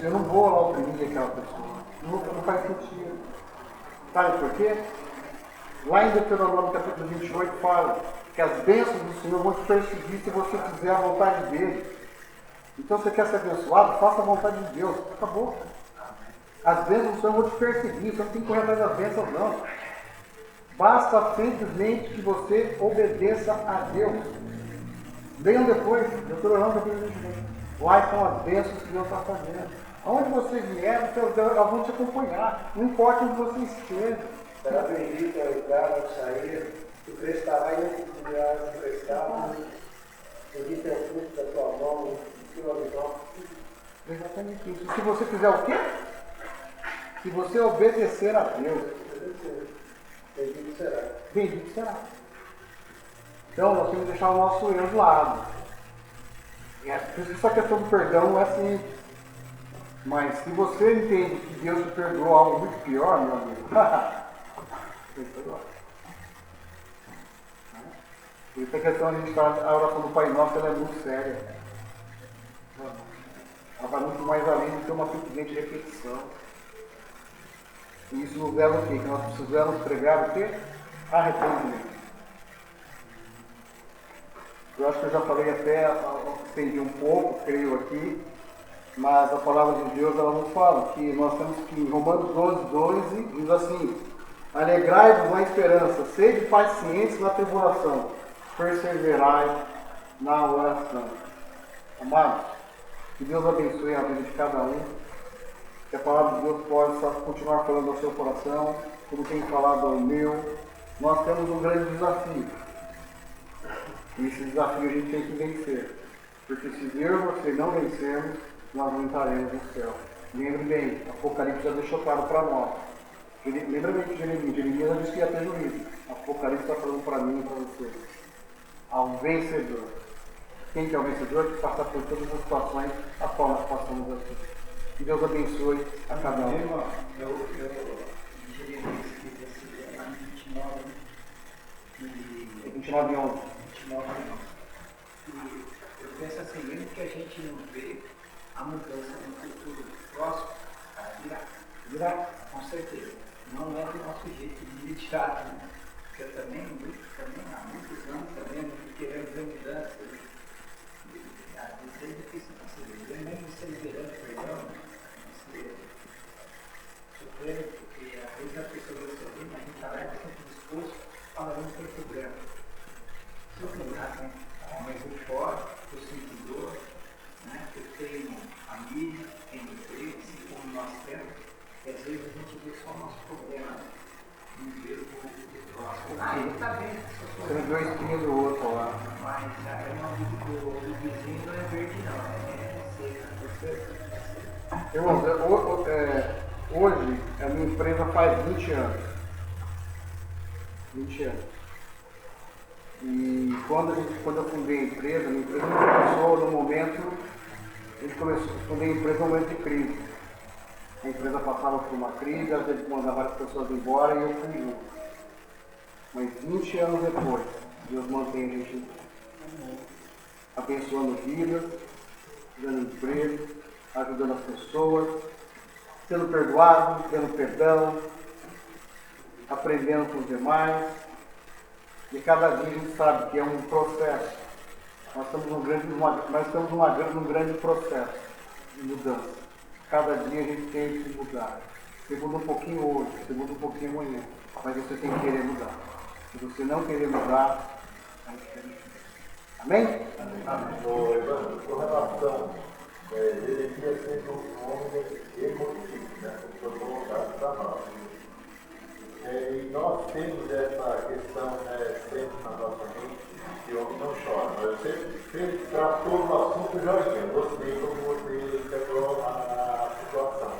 Speaker 1: eu não vou lá oprimir aquela pessoa. Não faz sentido. Sabe por quê? Lá em Deuteronômio capítulo 28 fala que as bênçãos do Senhor vão te perseguir se você fizer a vontade dele. Então você quer ser abençoado? Faça a vontade de Deus. Acabou. As bênçãos do Senhor vão te perseguir. Você não tem que correr atrás das bênçãos, não. Basta simplesmente que você obedeça a Deus. Venham depois, Deuteronômio capítulo 22. Lá estão as bênçãos que Deus está fazendo. Aonde vocês vierem, elas vão te acompanhar. Não importa onde você esteja.
Speaker 6: Será bendito ao entrar, ao sair, tu prestará e não te emprestar, bendito é o fruto da tua mão, o teu alimento.
Speaker 1: Exatamente isso. Se você fizer o quê? Se você obedecer a Deus,
Speaker 6: Bendito será.
Speaker 1: bendito será. Então nós temos que deixar o nosso eu de lado. Por isso que essa questão do perdão não é simples. Mas se você entende que Deus te perdoou algo muito pior, meu amigo, tem que perdoar. Por isso a questão de a gente falar, a oração do Pai Nosso ela é muito séria. Ela vai muito mais além do que uma simplesmente repetição. E isso nos leva o quê? Que nós precisamos pregar o quê? Arrependimento. Eu acho que eu já falei até, estendi um pouco, creio aqui, mas a palavra de Deus ela nos fala que nós temos que, em Romanos 12 diz assim: alegrai-vos na esperança, sede pacientes na tribulação, perseverai na oração. Amados, que Deus abençoe a vida de cada um, que a palavra de Deus possa continuar falando ao seu coração, como tem falado ao meu. Nós temos um grande desafio. E esse desafio a gente tem que vencer. Porque se eu e você não vencermos, nós não entraremos no céu. Lembre bem, Apocalipse já deixou claro para nós. Lembra bem que Jeremias já disse que ia ter juízo. Apocalipse está falando para mim e para você. Há um vencedor. Quem que é o vencedor? Que passa por todas as situações a qual nós passamos aqui. Que Deus abençoe a cada um.
Speaker 2: Eu Jeremias escrevi esse ano 29, e
Speaker 1: 29 e 11.
Speaker 2: 29 anos. E eu penso assim, mesmo que a gente não vê a mudança no futuro próximo, virá, com certeza. Não é do nosso jeito de imediato, né? Porque eu também há muitos anos também querendo ver mudança. E às vezes é difícil conseguir, mesmo você liberando perdão, você sofrendo, porque às vezes a pessoa vai sofrer, mas a gente está lá sempre disposto, fala, não tem problema. Se eu lembrar, né? Mas eu choro, eu sinto dor, né? Eu tenho amigos, tenho emprego, assim como nós temos, e às vezes a gente vê só o nosso problema, não vê o próximo. Ah, ele está bem,
Speaker 1: Você não viu a espinha do outro lá.
Speaker 2: mas é um amigo do vizinho, não é verde não, é seca.
Speaker 1: Irmãos, hoje a minha empresa faz 20 anos. 20 anos. E quando eu fundei a empresa não começou no momento, fundei a empresa no momento de crise. A empresa passava por uma crise, ela teve que mandar várias pessoas embora e eu fui junto. Mas 20 anos depois, Deus mantém a gente abençoando vidas, dando emprego, ajudando as pessoas, sendo perdoado, tendo perdão, aprendendo com os demais. E cada dia a gente sabe que é um processo. Nós estamos num grande processo de mudança. Cada dia a gente tem que mudar. Você muda um pouquinho hoje, você muda um pouquinho amanhã, mas você tem que querer mudar. Se você não querer mudar, a gente quer mudar. Amém?
Speaker 8: Com relação, Jeremias sendo um homem emotivo, né? Com sua vontade para nós. E nós temos essa questão sempre na nossa mente, que o homem não chora. Eu sempre tratou do assunto joinha, gostei como você pegou a situação.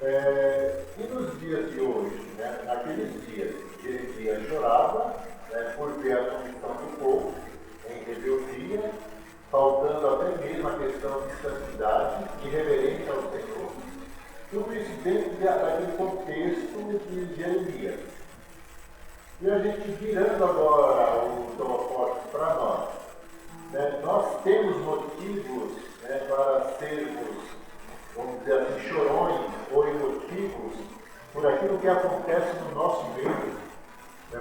Speaker 8: E nos dias de hoje, né, naqueles dias, Jeremias chorava por ver a condição do povo em rebeldia, faltando até mesmo a questão de santidade e reverência ao Senhor. Tudo isso dentro daquele contexto de Jeremias. E a gente virando agora o holofote para nós. Nós temos motivos para sermos, vamos dizer assim, chorões ou emotivos por aquilo que acontece no nosso meio,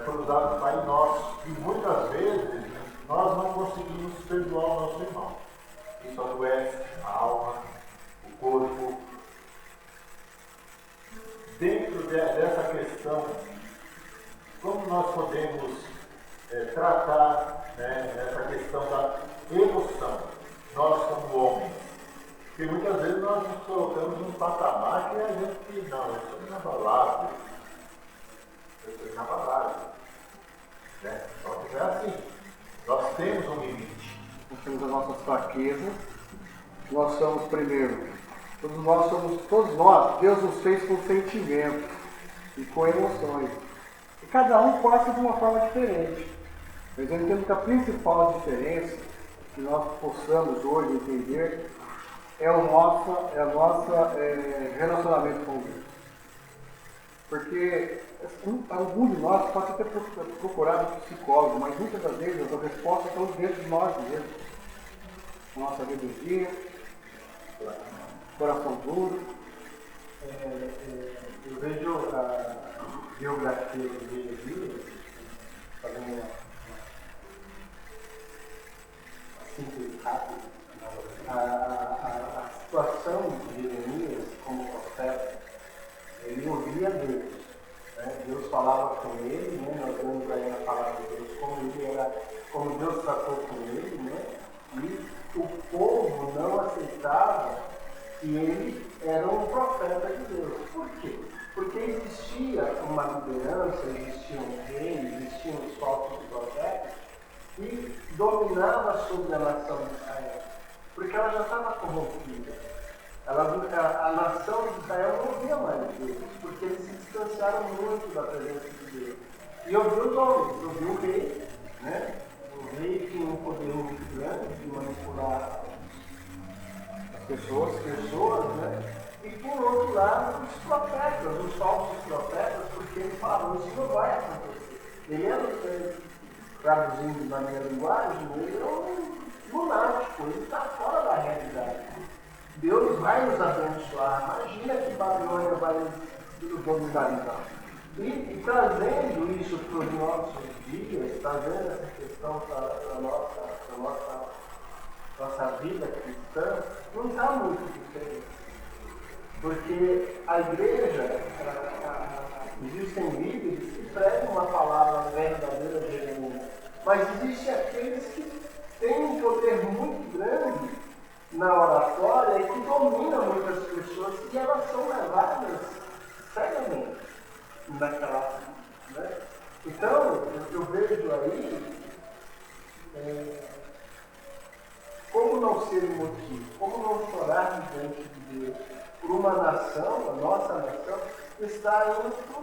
Speaker 8: por usar o Pai Nosso. E muitas vezes nós não conseguimos perdoar o nosso irmão. Isso adoece a alma, o corpo. Dentro dessa questão, como nós podemos tratar né, nessa questão da emoção, nós como homens. Porque muitas vezes nós nos colocamos num patamar que a gente, não, eu sou inabalável. Eu sou inabalável. Né? Só que não é assim. Nós temos um limite.
Speaker 1: Nós temos as nossas fraquezas. Nós somos primeiro. Todos nós, Deus nos fez com sentimentos e com emoções. E cada um passa de uma forma diferente. Mas eu entendo que a principal diferença que nós possamos hoje entender é o nosso relacionamento com Deus. Porque algum de nós pode ter procurado um psicólogo, mas muitas das vezes a resposta está dentro de nós mesmos. A nossa rebeldia, coração duro.
Speaker 6: Eu vejo a biografia de Jeremias, fazendo uma síntese rápida, a situação de Jeremias como profeta, ele ouvia Deus. Né? Deus falava com ele, né? Nós vemos aí na palavra de Deus como Deus tratou com ele, né? E o povo não aceitava que ele era um profeta de Deus. Por quê? Porque existia uma liderança, existia um rei, existiam os falsos profetas que dominava sobre a nação de Israel, porque ela já estava corrompida. A nação de Israel não via mais Deus, porque eles se distanciaram muito da presença de Deus. E ouviu os homens, ouviu o rei, né? O rei tinha um poder muito grande de manipular pessoas, né? E por outro lado, os profetas, os falsos profetas, porque ele falou, isso não vai acontecer. Ele era, traduzindo na minha linguagem, ele é um lunático, ele está fora da realidade. Deus vai nos abençoar. Imagina que Babilônia vai nos dominar. E trazendo isso para os nossos dias, trazendo essa questão para a nossa vida cristã, não está muito diferente. Porque a igreja, existem líderes que pregam uma palavra verdadeira de Jeremias, mas existem aqueles que têm um poder muito grande na oratória e que dominam muitas pessoas e elas são levadas cegamente naquela. Né? Então, eu vejo aí como não ser emotivo, como não chorar diante de Deus por uma nação, a nossa nação, que está indo para o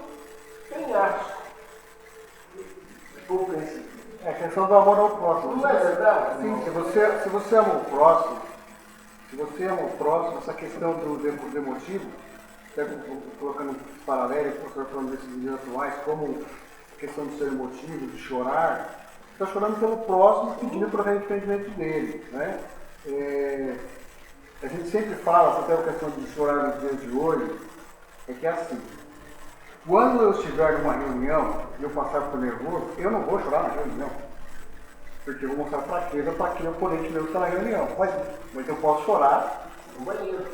Speaker 6: penhasco. Por princípio.
Speaker 1: É a questão do amor ao próximo.
Speaker 6: Não é verdade?
Speaker 1: Sim, se você ama o próximo, essa questão do emotivo, até colocando um paralelo, o professor falando desses dias atuais, como a questão de ser emotivo, de chorar, está chorando pelo próximo, pedindo para o arrependimento dele. Né? A gente sempre fala, até a questão de chorar nos dias de hoje, é que é assim. Quando eu estiver numa reunião e eu passar por nervoso, eu não vou chorar na reunião. Porque eu vou mostrar fraqueza para quem oponente meu está na reunião. Mas eu posso chorar no banheiro.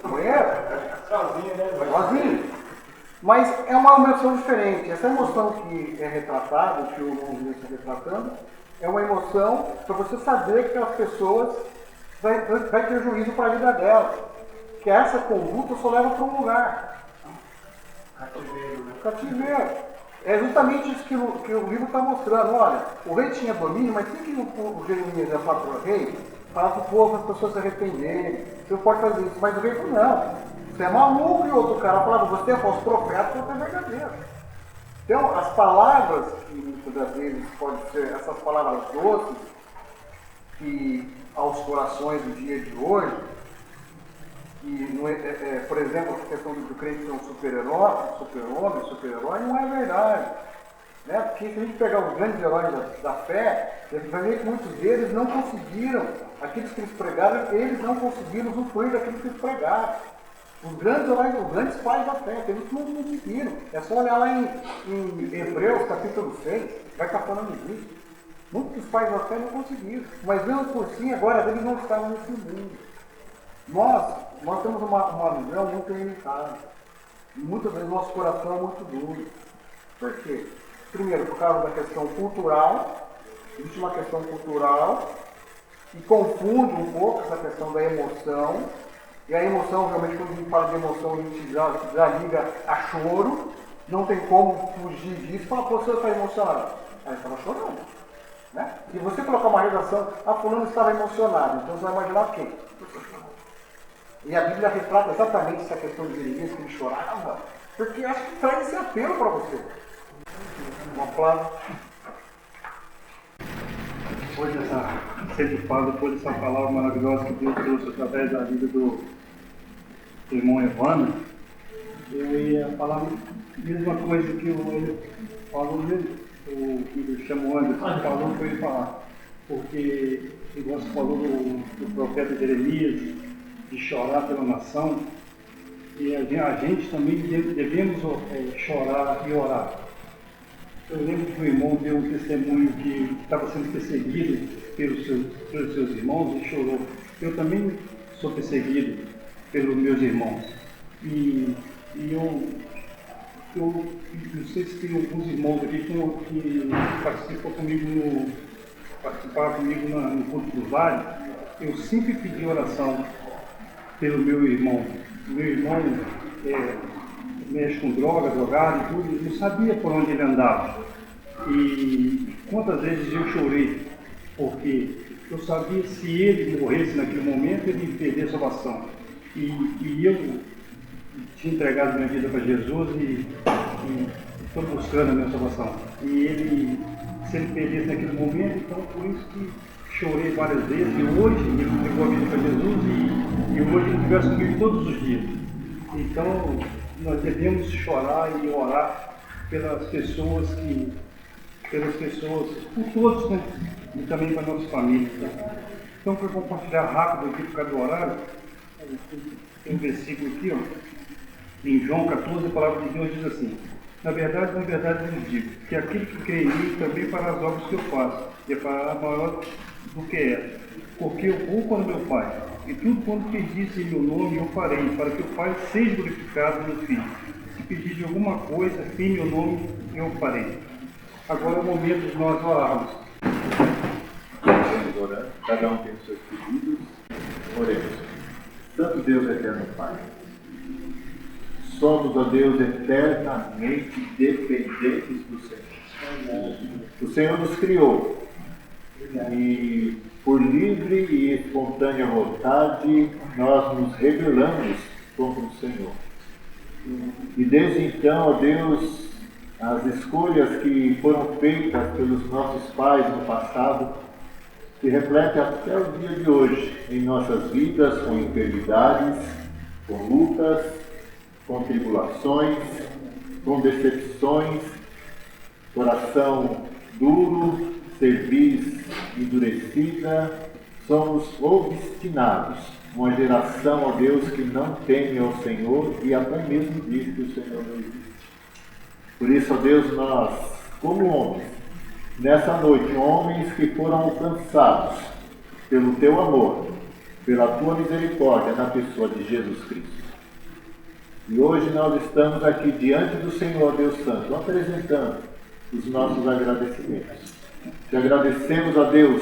Speaker 6: Sozinho, né?
Speaker 1: Sozinho. Mas é uma emoção diferente. Essa emoção que é retratada, que o João está retratando, é uma emoção para você saber que as pessoas vai ter juízo para a vida delas. Que essa conduta só leva para um lugar. Cativeiro. É justamente isso que o livro está mostrando. Olha, o rei tinha domínio, mas tem que o Jeremias ia falar para o rei, falar para o povo, as pessoas se arrependerem. Você pode fazer isso, mas o rei falou, não, você é maluco. E outro cara falava, você é falso profeta, você é verdadeiro. Então, as palavras, que muitas das vezes podem ser essas palavras doces, que aos corações do dia de hoje, que, por exemplo, a questão do crente ser um super-homem, super-herói, não é verdade. Né? Porque se a gente pegar os grandes heróis da fé, a gente vai ver que muitos deles não conseguiram, aqueles que eles pregaram, eles não conseguiram usufruir daquilo que eles pregaram. Os grandes heróis, os grandes pais da fé, eles não conseguiram. É só olhar lá em Hebreus, capítulo 6, vai estar falando disso. Muitos pais da fé não conseguiram, mas mesmo por si, agora eles não estavam nesse mundo. Nós temos uma visão muito limitada. E muitas vezes nosso coração é muito duro. Por quê? Primeiro, por causa da questão cultural, Existe uma questão cultural que confunde um pouco essa questão da emoção. E a emoção, realmente, quando a gente fala de emoção, a gente já liga a choro. Não tem como fugir disso. Fala, pô, você está emocionado. Aí estava chorando. Né? Se você colocar uma redação, fulano estava emocionado, então você vai imaginar quem? E a Bíblia retrata exatamente essa questão de Jeremias, que ele chorava, porque acho que traz esse apelo para você. Um aplauso.
Speaker 9: Depois dessa, sempre falo, depois dessa palavra maravilhosa que Deus trouxe através da vida do irmão Evandro, eu ia falar a mesma coisa que ele falou mesmo. O que chamou Anderson falou para ele falar, porque igual você falou do profeta Jeremias, de chorar pela nação, e a gente também devemos chorar e orar. Eu lembro que o irmão deu um testemunho que estava sendo perseguido pelos seus irmãos e chorou. Eu também sou perseguido pelos meus irmãos. E eu não sei se tem alguns irmãos aqui que participaram comigo no culto do Vale. Eu sempre pedi oração pelo meu irmão. Meu irmão mexe com droga, drogado e tudo. Eu sabia por onde ele andava. E quantas vezes eu chorei, porque eu sabia se ele morresse naquele momento, ele ia perder a salvação. E eu tinha entregado minha vida para Jesus e estou buscando a minha salvação. E ele, se ele perdesse naquele momento, então por isso que chorei várias vezes. E hoje ele entregou a vida para Jesus e hoje ele conversa comigo todos os dias. Então nós devemos chorar e orar pelas pessoas, por todos, né? E também para a nossa família. Tá? Então, para compartilhar rápido aqui por causa do horário, tem um versículo aqui, ó, em João 14, a palavra de Deus diz assim: na verdade eu lhes digo, que aquele que crê em mim também fará as obras que eu faço, e fará maior do que essa, porque eu vou para o meu Pai, e tudo quanto pedisse em meu nome eu farei, para que o Pai seja glorificado no Filho. Se pedir de alguma coisa em meu nome, eu farei. Agora é o momento de nós orarmos.
Speaker 8: Estamos orando, cada um tem os seus pedidos. Oremos. Santo Deus eterno Pai, somos, ó Deus, eternamente dependentes do Senhor. O Senhor nos criou e, por livre e espontânea vontade, nós nos rebelamos contra o Senhor. E desde então, ó Deus, as escolhas que foram feitas pelos nossos pais no passado se refletem até o dia de hoje em nossas vidas, com enfermidades, com lutas, com tribulações, com decepções, coração duro, cerviz endurecida. Somos obstinados, uma geração, ó Deus, que não teme ao Senhor e até mesmo diz que o Senhor não existe. Por isso, ó Deus, nós, como homens, nessa noite, homens que foram alcançados pelo Teu amor, pela Tua misericórdia na pessoa de Jesus Cristo. E hoje nós estamos aqui diante do Senhor, Deus Santo, apresentando os nossos agradecimentos. Te agradecemos, ó Deus,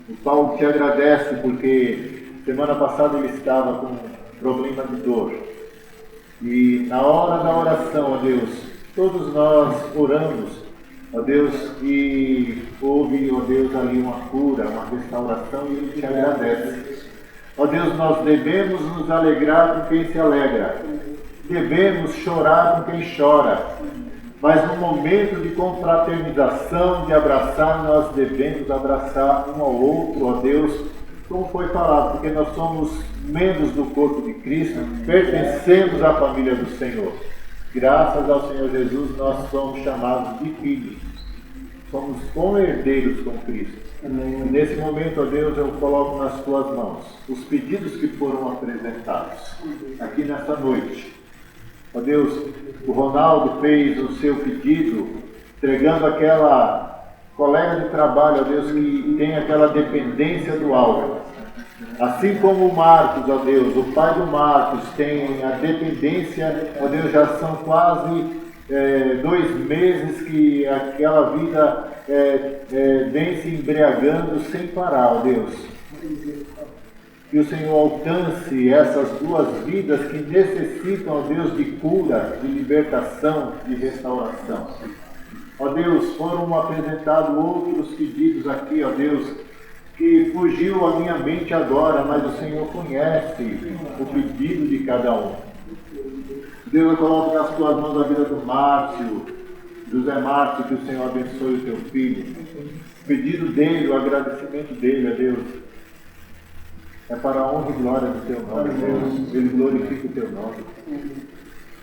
Speaker 8: o Paulo te agradece porque semana passada ele estava com problema de dor. E na hora da oração, ó Deus, todos nós oramos, ó Deus, e houve, ó Deus, ali uma cura, uma restauração, e Ele te agradece. Ó Deus, nós devemos nos alegrar com quem se alegra, devemos chorar com quem chora, mas no momento de confraternização, de abraçar, nós devemos abraçar um ao outro, ó Deus, como foi falado, porque nós somos membros do corpo de Cristo, pertencemos à família do Senhor. Graças ao Senhor Jesus, nós somos chamados de filhos. Somos co-herdeiros com Cristo. E nesse momento, ó Deus, eu coloco nas Tuas mãos os pedidos que foram apresentados aqui nessa noite. Ó Deus, o Ronaldo fez o seu pedido, entregando aquela colega de trabalho, ó Deus, que tem aquela dependência do álcool. Assim como o Marcos, ó Deus, o pai do Marcos tem a dependência, ó Deus, já são quase 2 meses que aquela vida vem se embriagando sem parar, ó Deus. Que o Senhor alcance essas duas vidas que necessitam, ó Deus, de cura, de libertação, de restauração. Ó Deus, foram apresentados outros pedidos aqui, ó Deus, que fugiu à minha mente agora, mas o Senhor conhece o pedido de cada um. Deus, eu coloco nas tuas mãos a vida do Márcio, José Márcio, que o Senhor abençoe o teu filho. O pedido dele, o agradecimento dele, ó Deus, é para a honra e glória do teu nome, Deus. Ele glorifica o teu nome.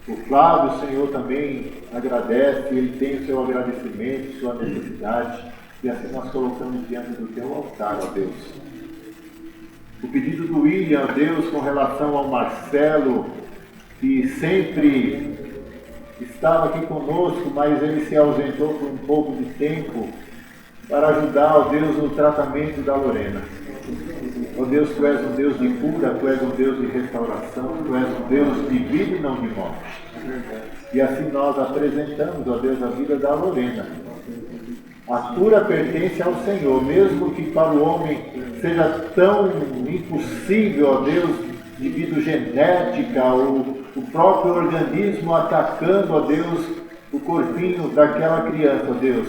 Speaker 8: O Flávio, o Senhor também agradece, ele tem o seu agradecimento, sua necessidade, e assim nós colocamos diante do teu altar, ó Deus. O pedido do William, ó Deus, com relação ao Marcelo, que sempre estava aqui conosco, mas ele se ausentou por um pouco de tempo para ajudar, ó Deus, no tratamento da Lorena. Ó Deus, Tu és um Deus de cura, Tu és um Deus de restauração, Tu és um Deus de vida e não de morte. E assim nós apresentamos, ó Deus, a vida da Lorena. A cura pertence ao Senhor, mesmo que para o homem seja tão impossível, ó Deus, devido genética, o próprio organismo atacando, ó Deus, o corpinho daquela criança, ó Deus.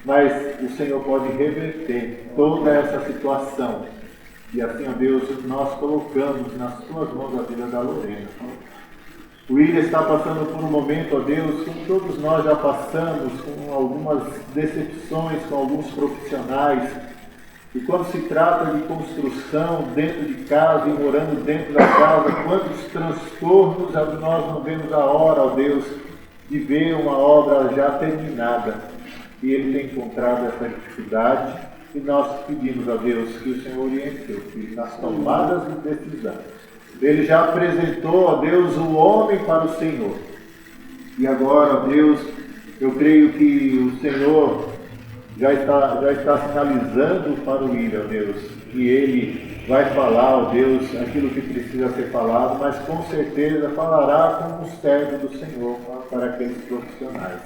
Speaker 8: Mas o Senhor pode reverter toda essa situação. E assim, ó Deus, nós colocamos nas Tuas mãos a vida da Lorena. O William está passando por um momento, ó Deus, como todos nós já passamos, com algumas decepções com alguns profissionais. E quando se trata de construção dentro de casa e morando dentro da casa, quantos transtornos nós não vemos a hora, ó Deus, de ver uma obra já terminada. E ele tem encontrado essa dificuldade, e nós pedimos a Deus que o Senhor oriente seu filho nas tomadas de decisão. Ele já apresentou, ó Deus, o homem para o Senhor. E agora, ó Deus, eu creio que o Senhor já está sinalizando para o William, ó Deus, que ele vai falar, ó Deus, aquilo que precisa ser falado, mas com certeza falará como um servo do Senhor para aqueles profissionais.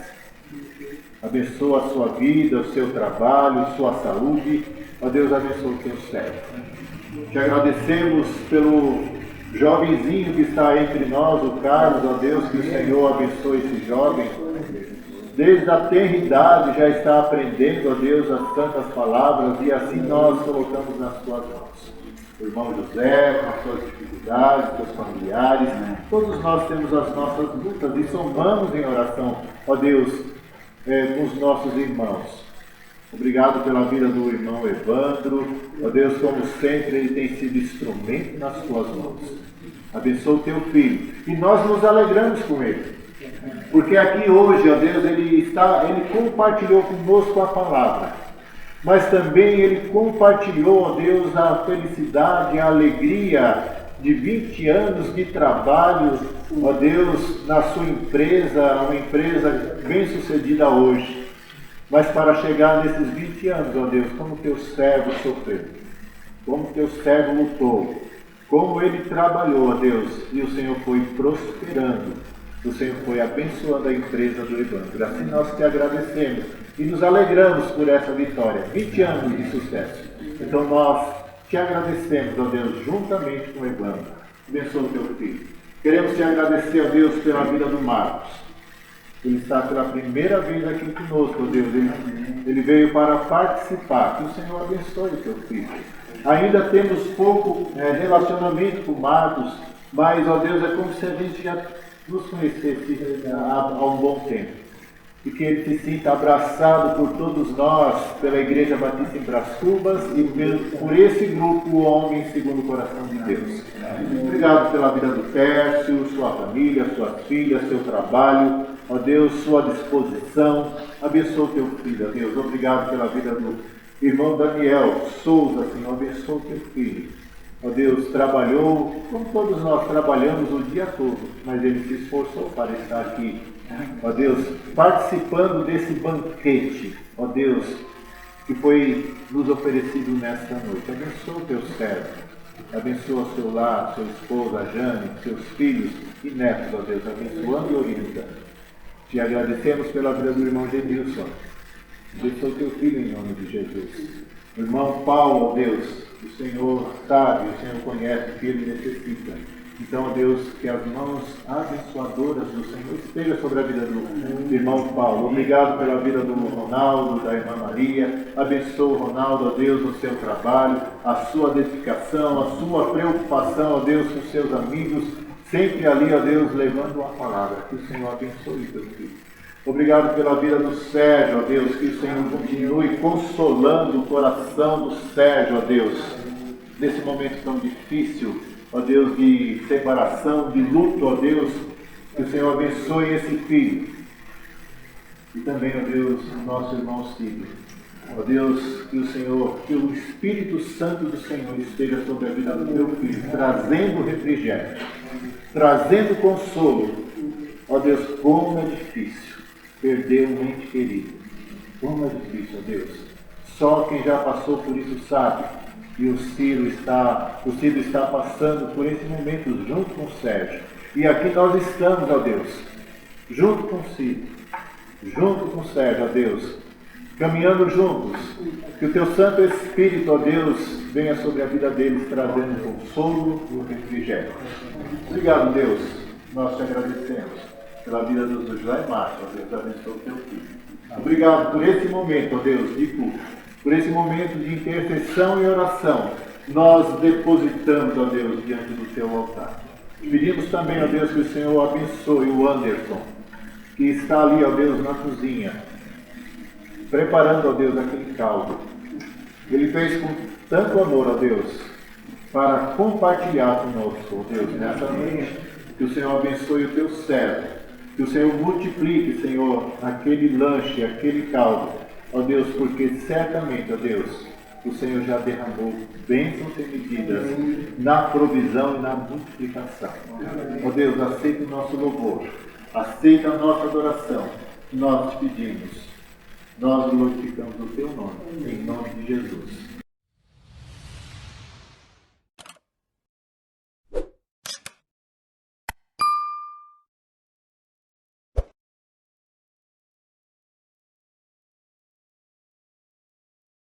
Speaker 8: Abençoa a sua vida, o seu trabalho, sua saúde. Ó Deus, abençoa o teu servo. Te agradecemos pelo jovenzinho que está entre nós, o Carlos, ó Deus, que o Senhor abençoe esse jovem. Desde a tenra idade já está aprendendo, ó Deus, as santas palavras, e assim nós colocamos nas tuas mãos. O irmão José, com as suas dificuldades, seus familiares, todos nós temos as nossas lutas e somamos em oração, ó Deus, com os nossos irmãos. Obrigado pela vida do irmão Evandro. Ó Deus, como sempre, ele tem sido instrumento nas tuas mãos. Abençoa o teu filho. E nós nos alegramos com ele. Porque aqui hoje, ó Deus, ele compartilhou conosco a palavra. Mas também ele compartilhou, ó Deus, a felicidade, a alegria de 20 anos de trabalho, ó Deus, na sua empresa, uma empresa bem sucedida hoje. Mas para chegar nesses 20 anos, ó Deus, como teu servo sofreu, como teu servo lutou, como ele trabalhou, ó Deus, e o Senhor foi prosperando, o Senhor foi abençoando a empresa do Evandro. Assim nós te agradecemos e nos alegramos por essa vitória, 20 anos de sucesso. Então nós te agradecemos, ó Deus, juntamente com o Evandro. Abençoa o teu filho. Queremos te agradecer, ó Deus, pela vida do Marcos. Ele está pela primeira vez aqui conosco, ó Deus. Ele veio para participar. Que o Senhor abençoe o teu filho. Ainda temos pouco relacionamento com o Marcos, mas, ó Deus, é como se a gente já nos conhecesse há um bom tempo. E que ele se sinta abraçado por todos nós, pela Igreja Batista em Brás Cubas e por esse grupo Homem segundo o Coração de Deus. Obrigado pela vida do Tércio, sua família, suas filhas, seu trabalho, ó Deus, sua disposição. Abençoa o teu filho, ó Deus. Obrigado pela vida do irmão Daniel Souza, Senhor. Abençoa o teu filho. Ó Deus, trabalhou, como todos nós trabalhamos o dia todo, mas ele se esforçou para estar aqui. Ó Deus, participando desse banquete, ó Deus, que foi nos oferecido nesta noite. Abençoa o teu servo, abençoa o seu lar, sua esposa, a Jane, seus filhos e netos, ó Deus, abençoando e orientando. Te agradecemos pela vida do irmão Genilson. Abençoa o teu filho em nome de Jesus. O irmão Paulo, ó Deus, o Senhor sabe, o Senhor conhece o que ele necessita. Então, ó Deus, que as mãos abençoadoras do Senhor estejam sobre a vida do irmão Paulo. Obrigado pela vida do Ronaldo, da irmã Maria. Abençoa o Ronaldo, ó Deus, no seu trabalho, a sua dedicação, a sua preocupação, ó Deus, com seus amigos, sempre ali, ó Deus, levando a palavra. Que o Senhor abençoe teu filho. Obrigado pela vida do Sérgio, ó Deus, que o Senhor continue consolando o coração do Sérgio, ó Deus, nesse momento tão difícil, ó Deus, de separação, de luto, ó Deus, que o Senhor abençoe esse filho. E também, ó Deus, o nosso irmão Cid. Ó Deus, que o Senhor, que o Espírito Santo do Senhor esteja sobre a vida do meu filho, trazendo refrigério, trazendo consolo. Ó Deus, como é difícil perder um ente querido. Como é difícil, ó Deus. Só quem já passou por isso sabe. E o Ciro está passando por esse momento junto com o Sérgio. E aqui nós estamos, ó Deus, junto com o Ciro, junto com o Sérgio, ó Deus, caminhando juntos. Que o teu Santo Espírito, ó Deus, venha sobre a vida deles, trazendo consolo e refrigério. Obrigado, Deus. Nós te agradecemos pela vida do Josué e Márcio, ó Deus, abençoe o teu filho. Obrigado por esse momento, ó Deus, de culto, por esse momento de intercessão e oração. Nós depositamos, ó Deus, diante do teu altar. Pedimos também, ó Deus, que o Senhor abençoe o Anderson, que está ali, ó Deus, na cozinha, preparando, ó Deus, aquele caldo. Ele fez com tanto amor, ó Deus, para compartilhar conosco, ó Deus, nessa noite. Que o Senhor abençoe o teu servo. Que o Senhor multiplique, Senhor, aquele lanche, aquele caldo, ó Deus, porque certamente, ó Deus, o Senhor já derramou bênçãos sem medidas na provisão e na multiplicação. Ó Deus, aceita o nosso louvor, aceita a nossa adoração. Nós te pedimos, nós glorificamos o teu nome, em nome de Jesus.